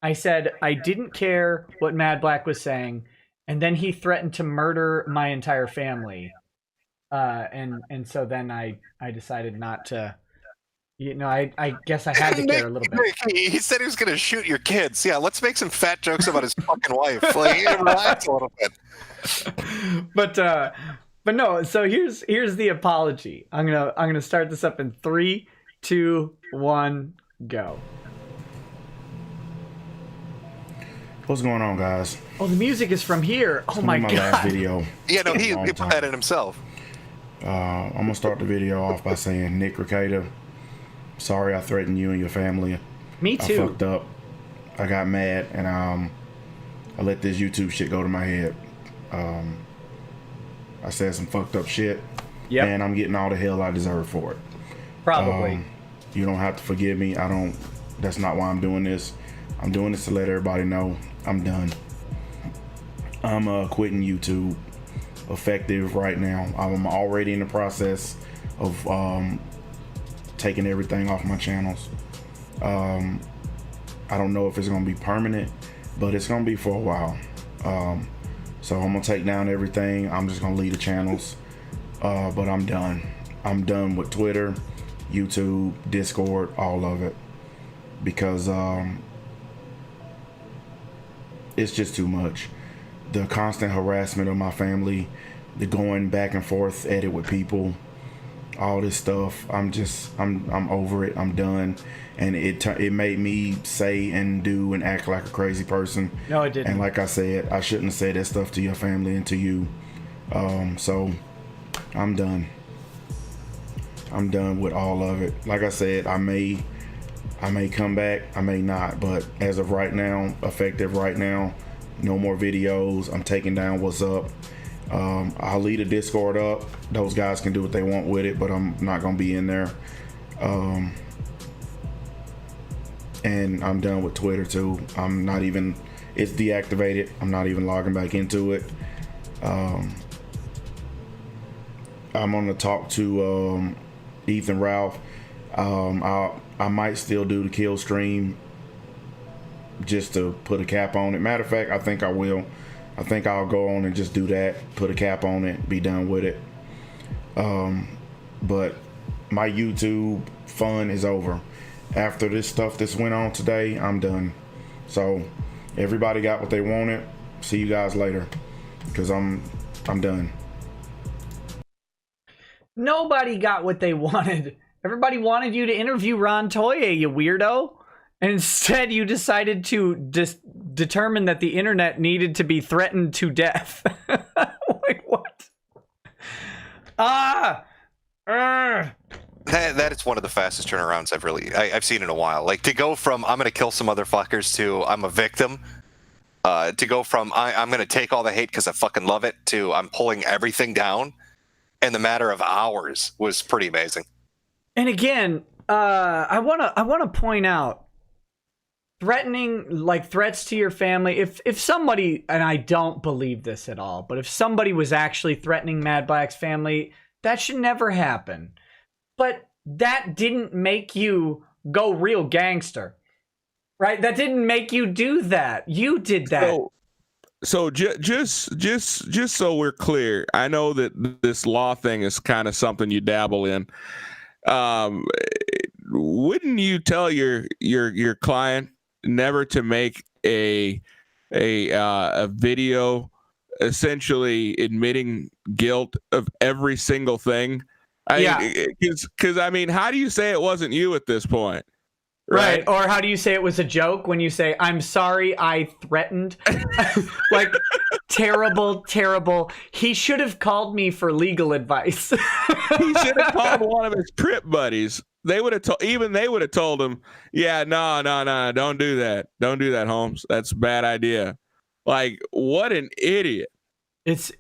I said I didn't care what Mad Black was saying, and then he threatened to murder my entire family, and so then I decided not to. I guess I had to care a little bit. He said he was going to shoot your kids. Yeah, let's make some fat jokes about his fucking wife. Like, relax a little bit. But no. So here's the apology. I'm gonna start this up in 3, 2, 1, go. What's going on, guys? Oh, the music is from here. Oh my god. Last video. Yeah, no, he put that in himself. I'm gonna start the video off by saying, Nick Rekieta, sorry I threatened you and your family. Me too. I fucked up. I got mad, and I let this YouTube shit go to my head. I said some fucked up shit. Yep. And I'm getting all the hell I deserve for it. Probably. You don't have to forgive me. That's not why I'm doing this. I'm doing this to let everybody know I'm done. I'm quitting YouTube effective right now. I'm already in the process of taking everything off my channels. I don't know if it's gonna be permanent, but it's gonna be for a while. So I'm gonna take down everything. I'm just gonna leave the channels, but I'm done. I'm done with Twitter, YouTube, Discord, all of it, because it's just too much. The constant harassment of my family, the going back and forth at it with people, all this stuff. I'm over it. I'm done. And it made me say and do and act like a crazy person. No, it didn't. And like I said, I shouldn't have said that stuff to your family and to you. So I'm done. I'm done with all of it. Like I said, I may come back, I may not, but as of right now, effective right now, no more videos. I'm taking down what's up. I'll leave the Discord up. Those guys can do what they want with it, but I'm not gonna be in there. And I'm done with Twitter too. It's deactivated. I'm not even logging back into it. I'm gonna talk to Ethan Ralph. I might still do the kill stream just to put a cap on it. Matter of fact, I think I will. I think I'll go on and just do that, put a cap on it, be done with it. But my YouTube fun is over. After this stuff that's went on today, I'm done. So everybody got what they wanted. See you guys later, because I'm done. Nobody got what they wanted. Everybody wanted you to interview Ron Toye, you weirdo. And instead, you decided to determine that the internet needed to be threatened to death. Wait, what? That is one of the fastest turnarounds I've seen in a while. Like, to go from I'm gonna kill some motherfuckers to I'm a victim, to go from I'm gonna take all the hate because I fucking love it to I'm pulling everything down in the matter of hours was pretty amazing. And again, I wanna point out, threatening, like threats to your family. If somebody, and I don't believe this at all, but if somebody was actually threatening Mad Black's family, that should never happen. But that didn't make you go real gangster, right? That didn't make you do that. You did that. So just so we're clear, I know that this law thing is kind of something you dabble in. Wouldn't you tell your client never to make a video essentially admitting guilt of every single thing? Because I mean, how do you say it wasn't you at this point? Right. Or how do you say it was a joke when you say, I'm sorry, I threatened? Like, terrible. He should have called me for legal advice. He should have called one of his Crip buddies. They would have told him, yeah, no, don't do that. Don't do that, Holmes. That's a bad idea. Like, what an idiot. It's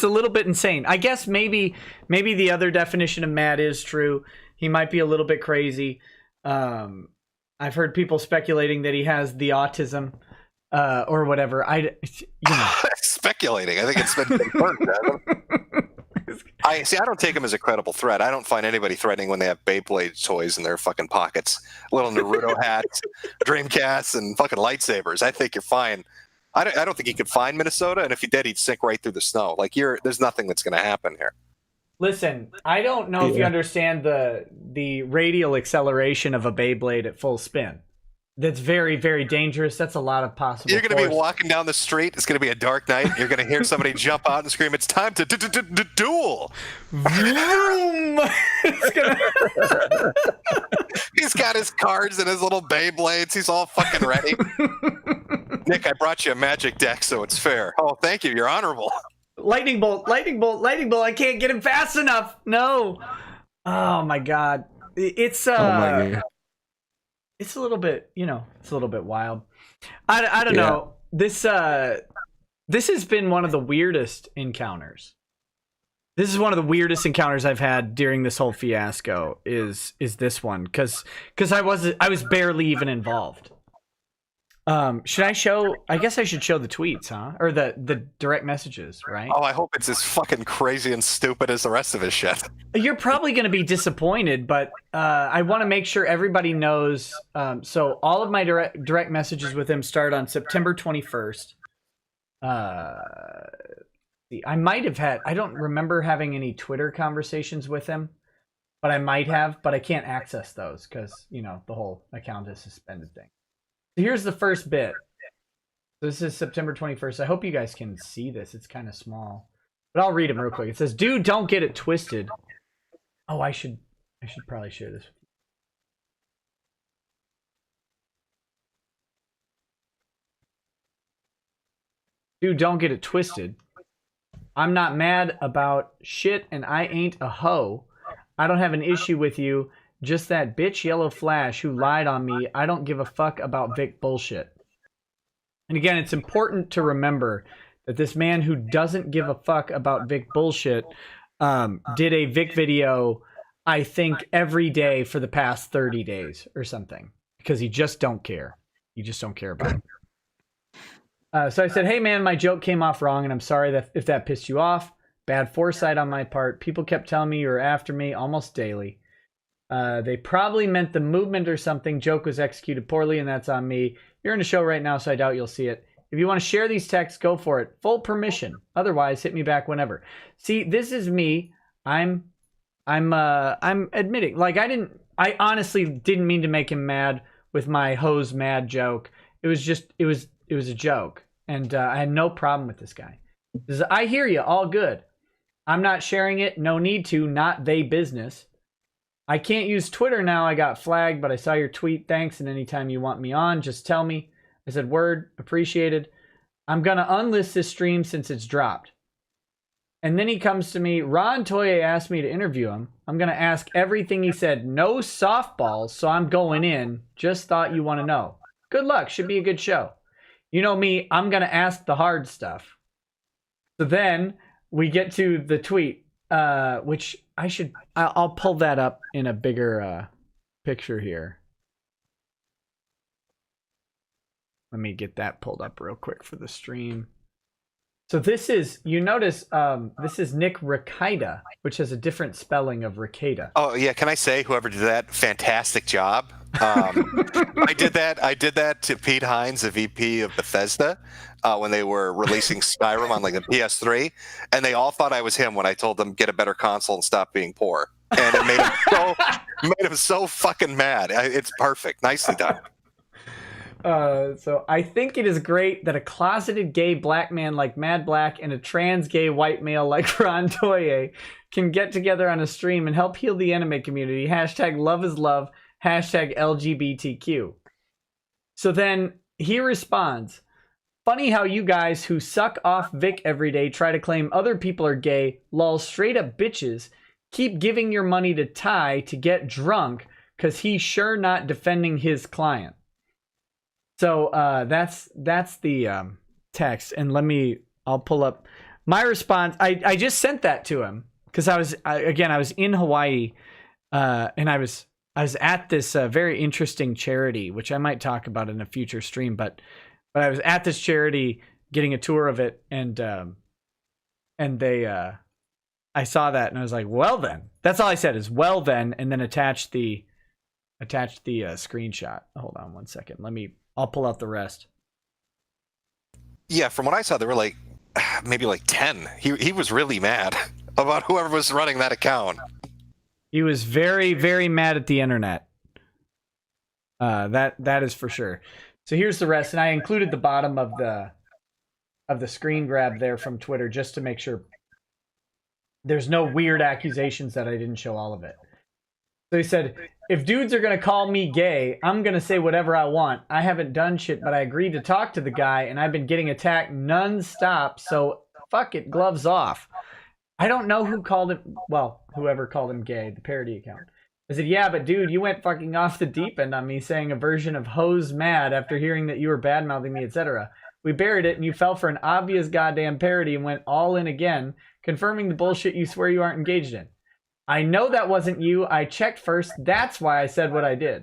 a little bit insane. I guess maybe the other definition of mad is true. He might be a little bit crazy. I've heard people speculating that he has the autism or whatever. Speculating. I think it's been confirmed. I don't take him as a credible threat. I don't find anybody threatening when they have Beyblade toys in their fucking pockets, little Naruto hats, Dreamcasts, and fucking lightsabers. I think you're fine. I don't think he could find Minnesota, and if he did, he'd sink right through the snow. Like, there's nothing that's going to happen here. Listen, I don't know if you understand the radial acceleration of a Beyblade at full spin. That's very, very dangerous. That's a lot of possible. You're going to be walking down the street. It's going to be a dark night. You're going to hear somebody jump out and scream, "It's time to duel!" He's got his cards and his little Beyblades. He's all fucking ready. Nick, I brought you a magic deck, so it's fair. Oh, thank you. You're honorable. Lightning bolt. I can't get him fast enough. No. Oh my God. It's it's a little bit, it's a little bit wild. I don't know. This has been one of the weirdest encounters. This is one of the weirdest encounters I've had during this whole fiasco is this one cuz I was barely even involved. Should I show? I guess I should show the tweets, huh? Or the direct messages, right? Oh, I hope it's as fucking crazy and stupid as the rest of his shit. You're probably going to be disappointed, but I want to make sure everybody knows. So all of my direct messages with him start on September 21st. I might have had. I don't remember having any Twitter conversations with him, but I might have. But I can't access those because the whole account is suspended thing. So here's the first bit. This is September 21st. I hope you guys can see this. It's kind of small. But I'll read them real quick. It says, "Dude, don't get it twisted." Oh, I should probably share this with you. "Dude, don't get it twisted. I'm not mad about shit and I ain't a hoe. I don't have an issue with you. Just that bitch Yellow Flash who lied on me. I don't give a fuck about Vic bullshit." And again, it's important to remember that this man who doesn't give a fuck about Vic bullshit did a Vic video, I think, every day for the past 30 days or something. Because he just don't care. You just don't care about it. So I said, "Hey man, my joke came off wrong and I'm sorry if that pissed you off. Bad foresight on my part. People kept telling me you were after me almost daily. They probably meant the movement or something. Joke was executed poorly, and that's on me. You're in a show right now, so I doubt you'll see it. If you want to share these texts, go for it. Full permission. Otherwise, hit me back whenever. See, this is me. I'm admitting, like, I honestly didn't mean to make him mad with my hose mad joke. It was a joke, and I had no problem with this guy. I hear you, all good. I'm not sharing it. No need to. Not they business. I can't use Twitter now. I got flagged, but I saw your tweet. Thanks, and anytime you want me on, just tell me. I said, word, appreciated. I'm going to unlist this stream since it's dropped. And then he comes to me. Ron Toye asked me to interview him. I'm going to ask everything he said. No softballs, so I'm going in. Just thought you want to know. Good luck. Should be a good show. You know me. I'm going to ask the hard stuff. So then we get to the tweet, which I'll pull that up in a bigger picture here. Let me get that pulled up real quick for the stream. So this is, you notice, this is Nick Rekieta, which has a different spelling of Rekieta. Oh yeah, can I say whoever did that, fantastic job. I did that to Pete Hines, the VP of Bethesda, when they were releasing Skyrim on like the PS3, and they all thought I was him when I told them get a better console and stop being poor, and it made him so fucking mad. It's perfect, nicely done. So I think it is great that a closeted gay black man like Mad Black and a trans gay white male like Ron Toye can get together on a stream and help heal the anime community. Hashtag love is love. Hashtag LGBTQ. So then he responds, funny how you guys who suck off Vic every day try to claim other people are gay, lol straight up bitches, keep giving your money to Ty to get drunk because he's sure not defending his client. So that's the text, and I'll pull up my response. I just sent that to him because I was in Hawaii, and I was at this very interesting charity, which I might talk about in a future stream. But I was at this charity getting a tour of it, and they I saw that and I was like, well then, that's all I said is well then, and then attached the screenshot. Hold on one second. I'll pull out the rest. Yeah, from what I saw, there were like maybe like 10. He was really mad about whoever was running that account. He was very, very mad at the internet. That is for sure. So here's the rest, and I included the bottom of the screen grab there from Twitter just to make sure there's no weird accusations that I didn't show all of it. So he said, if dudes are going to call me gay, I'm going to say whatever I want. I haven't done shit, but I agreed to talk to the guy, and I've been getting attacked non-stop, so fuck it, gloves off. I don't know who called him, well, whoever called him gay, the parody account. I said, yeah, but dude, you went fucking off the deep end on me saying a version of hose mad after hearing that you were bad-mouthing me, etc. We buried it, and you fell for an obvious goddamn parody and went all in again, confirming the bullshit you swear you aren't engaged in. I know that wasn't you. I checked first. That's why I said what I did.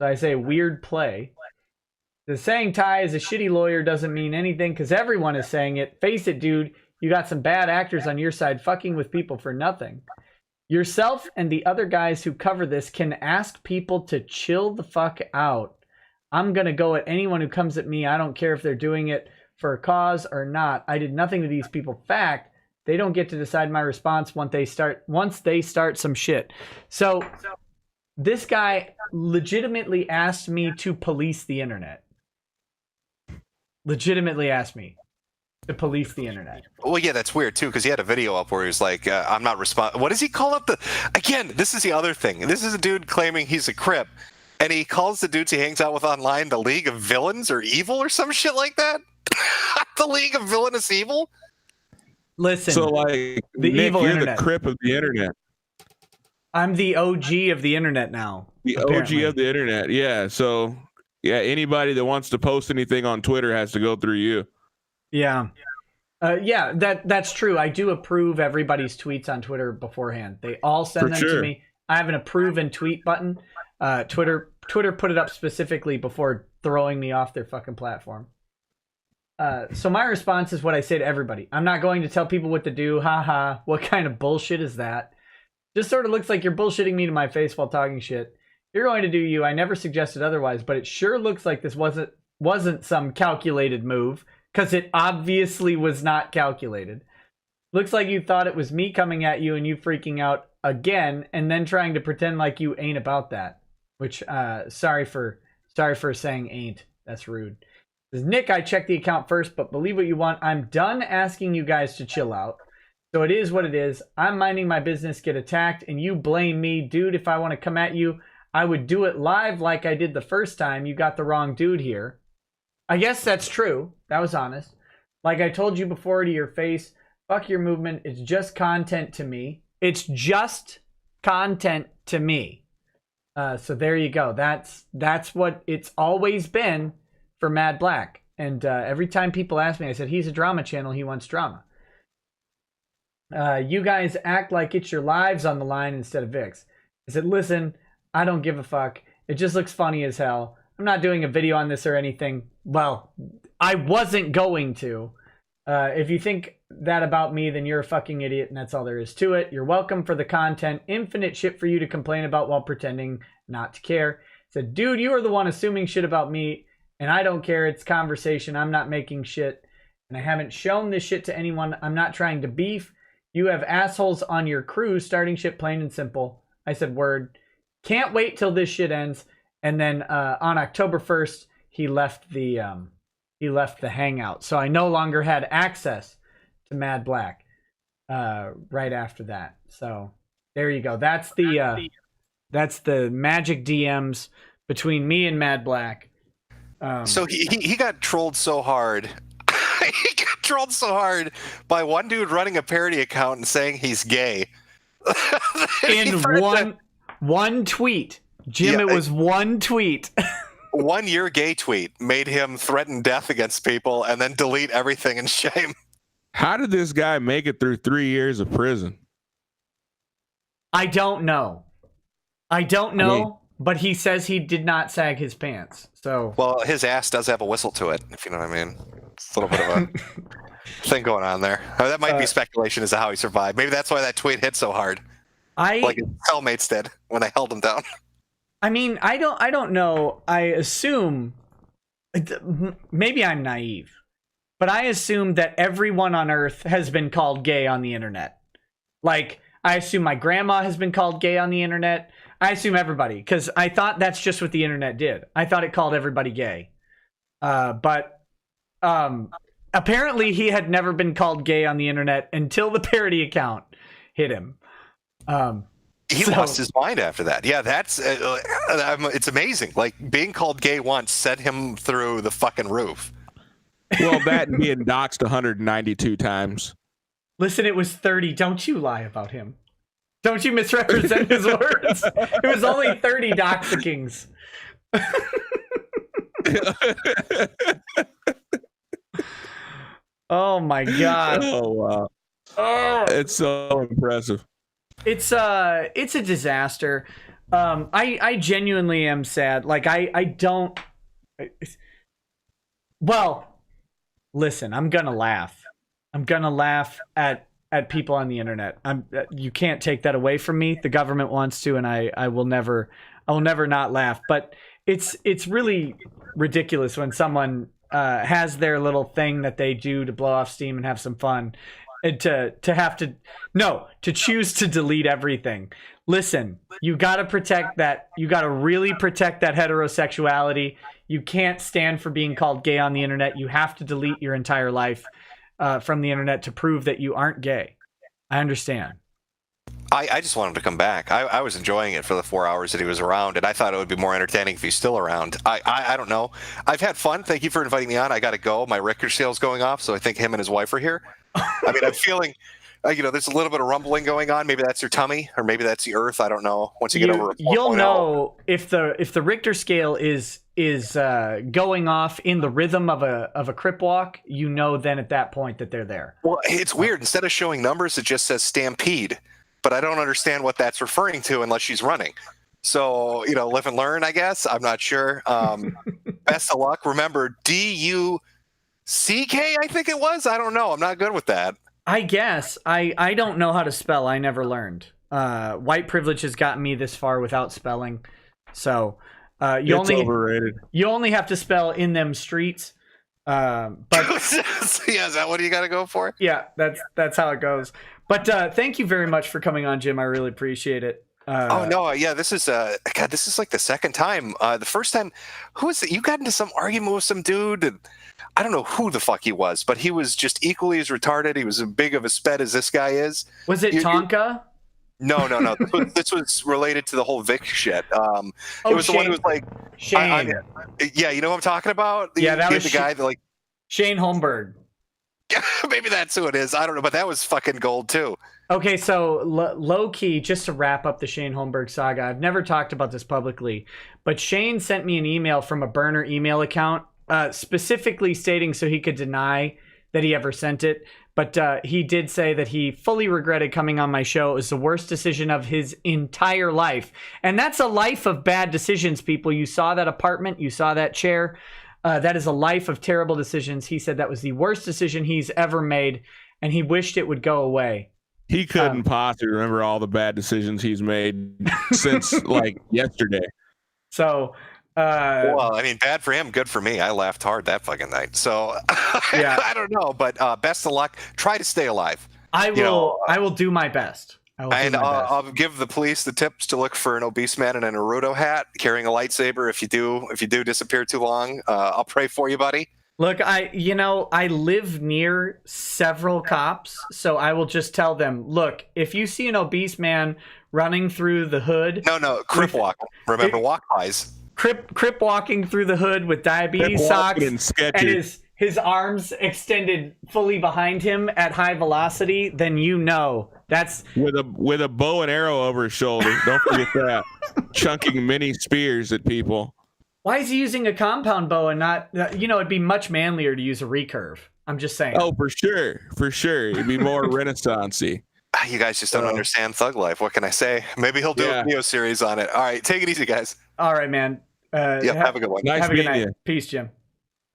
So I say weird play. The saying Ty is a shitty lawyer doesn't mean anything because everyone is saying it. Face it, dude. You got some bad actors on your side fucking with people for nothing. Yourself and the other guys who cover this can ask people to chill the fuck out. I'm going to go at anyone who comes at me. I don't care if they're doing it for a cause or not. I did nothing to these people. Fact. They don't get to decide my response once they start some shit. So this guy legitimately asked me to police the internet. Legitimately asked me to police the internet. Well, yeah, that's weird too, because he had a video up where he was like, I'm not what does he call up again, this is the other thing. This is a dude claiming he's a Crip, and he calls the dudes he hangs out with online the League of Villains or Evil or some shit like that. The League of Villainous Evil? Listen, so like the Nick, evil you're internet. the Crip of the internet. I'm the OG of the internet now. The apparently. OG of the internet, yeah. So yeah, anybody that wants to post anything on Twitter has to go through you. Yeah. Yeah, that's true. I do approve everybody's tweets on Twitter beforehand. They all send them to me. I have an approve and tweet button. Twitter put it up specifically before throwing me off their fucking platform. So my response is what I say to everybody. I'm not going to tell people what to do. Haha. What kind of bullshit is that? Just sort of looks like you're bullshitting me to my face while talking shit. You're going to do you. I never suggested otherwise, but it sure looks like this wasn't some calculated move, because it obviously was not calculated. Looks like you thought it was me coming at you and you freaking out again, and then trying to pretend like you ain't about that. Which, sorry for saying ain't. That's rude. Says, Nick, I checked the account first, but believe what you want. I'm done asking you guys to chill out. So it is what it is. I'm minding my business, get attacked, and you blame me. Dude, if I want to come at you, I would do it live like I did the first time. You got the wrong dude here. I guess that's true. That was honest. Like I told you before to your face, fuck your movement. It's just content to me. It's just content to me. So there you go. That's what it's always been for Mad Black. And every time people ask me, I said, he's a drama channel. He wants drama. You guys act like it's your lives on the line instead of Vic's. I said, listen, I don't give a fuck. It just looks funny as hell. I'm not doing a video on this or anything. Well, I wasn't going to. If you think that about me, then you're a fucking idiot, and that's all there is to it. You're welcome for the content. Infinite shit for you to complain about while pretending not to care. Said, dude, you are the one assuming shit about me, and I don't care. It's conversation. I'm not making shit, and I haven't shown this shit to anyone. I'm not trying to beef. You have assholes on your crew starting shit plain and simple. I said, word. Can't wait till this shit ends. And then on October 1st, he left the hangout. So I no longer had access to Mad Black right after that. So there you go. That's the magic DMs between me and Mad Black. So he got trolled so hard. He got trolled so hard by one dude running a parody account and saying he's gay. In one tweet. Jim, it was one tweet. 1 year gay tweet made him threaten death against people and then delete everything in shame. How did this guy make it through 3 years of prison? I don't know. But he says he did not sag his pants. So well, his ass does have a whistle to it, if you know what I mean. It's a little bit of a thing going on there. That might be speculation as to how he survived. Maybe that's why that tweet hit so hard. Like his cellmates did when they held him down. I mean, I don't know. I assume, maybe I'm naive, but I assume that everyone on Earth has been called gay on the internet. Like, I assume my grandma has been called gay on the internet. I assume everybody, because I thought that's just what the internet did. I thought it called everybody gay. But apparently he had never been called gay on the internet until the parody account hit him. He lost his mind after that. Yeah, that's it's amazing. Like, being called gay once sent him through the fucking roof. Well, that and being doxxed 192 times. Listen, it was 30. Don't you lie about him. Don't you misrepresent his words. It was only 30 doxikings. Oh my god. Oh wow. Oh, It's so impressive. it's a disaster. I genuinely am sad. Like I don't. Well, listen, I'm gonna laugh. I'm gonna laugh at people on the internet. You can't take that away from me. The government wants to, and I will never not laugh. But it's really ridiculous when someone has their little thing that they do to blow off steam and have some fun, and to choose to delete everything. Listen, you got to protect that. You got to really protect that heterosexuality. You can't stand for being called gay on the internet. You have to delete your entire life from the internet to prove that you aren't gay. I understand. I just want him to come back. I was enjoying it for the 4 hours that he was around, and I thought it would be more entertaining if he's still around. I don't know. I've had fun. Thank you for inviting me on. I got to go. My Richter sale's going off, so I think him and his wife are here. I mean, I'm feeling, there's a little bit of rumbling going on. Maybe that's your tummy, or maybe that's the earth. I don't know. Once you get over, you'll know if the Richter scale is going off in the rhythm of a crip walk. You know, then at that point that they're there. Well, it's weird. Instead of showing numbers, it just says stampede. But I don't understand what that's referring to unless she's running. So, live and learn, I guess. I'm not sure. Best of luck. Remember, DUCK, I think it was. I don't know. I'm not good with that. I guess. I don't know how to spell. I never learned. White privilege has gotten me this far without spelling. So you It's overrated. only have to spell in them streets. But yeah, is that what you got to go for? yeah, that's how it goes. But thank you very much for coming on, Jim. I really appreciate it. Oh no, yeah, this is God, this is like the second time. The first time, who was it? You got into some argument with some dude, and I don't know who the fuck he was, but he was just equally as retarded. He was as big of a sped as this guy is. Was it Tonka? No. This was related to the whole Vic shit. It was Shane. the one who was like, Shane. yeah, you know what I'm talking about? Yeah, that was the guy that like. Shane Holmberg. Maybe that's who it is. I don't know, but that was fucking gold too. Okay, so low key, just to wrap up the Shane Holmberg saga, I've never talked about this publicly, but Shane sent me an email from a burner email account, specifically stating so he could deny that he ever sent it. But he did say that he fully regretted coming on my show. It was the worst decision of his entire life. And that's a life of bad decisions, people. You saw that apartment, you saw that chair. That is a life of terrible decisions. He said that was the worst decision he's ever made, and he wished it would go away. He couldn't possibly remember all the bad decisions he's made since like yesterday. So, well, I mean, bad for him, good for me. I laughed hard that fucking night. So, yeah. I don't know, but best of luck. Try to stay alive. I will do my best. I'll give the police the tips to look for an obese man in a Naruto hat carrying a lightsaber. If you do disappear too long, I'll pray for you, buddy. Look, I live near several cops, so I will just tell them, look, if you see an obese man running through the hood. No, crip walk. Remember, walk pies. Crip walking through the hood with diabetes socks and his arms extended fully behind him at high velocity, then you know that's with a bow and arrow over his shoulder. Don't forget that. Chunking mini spears at people. Why is he using a compound bow and not? It'd be much manlier to use a recurve. I'm just saying. Oh, for sure. It'd be more Renaissance-y. You guys just don't understand thug life. What can I say? Maybe he'll do a video series on it. All right, take it easy, guys. All right, man. Have a good one. Nice have a good meeting night. you. Peace, Jim.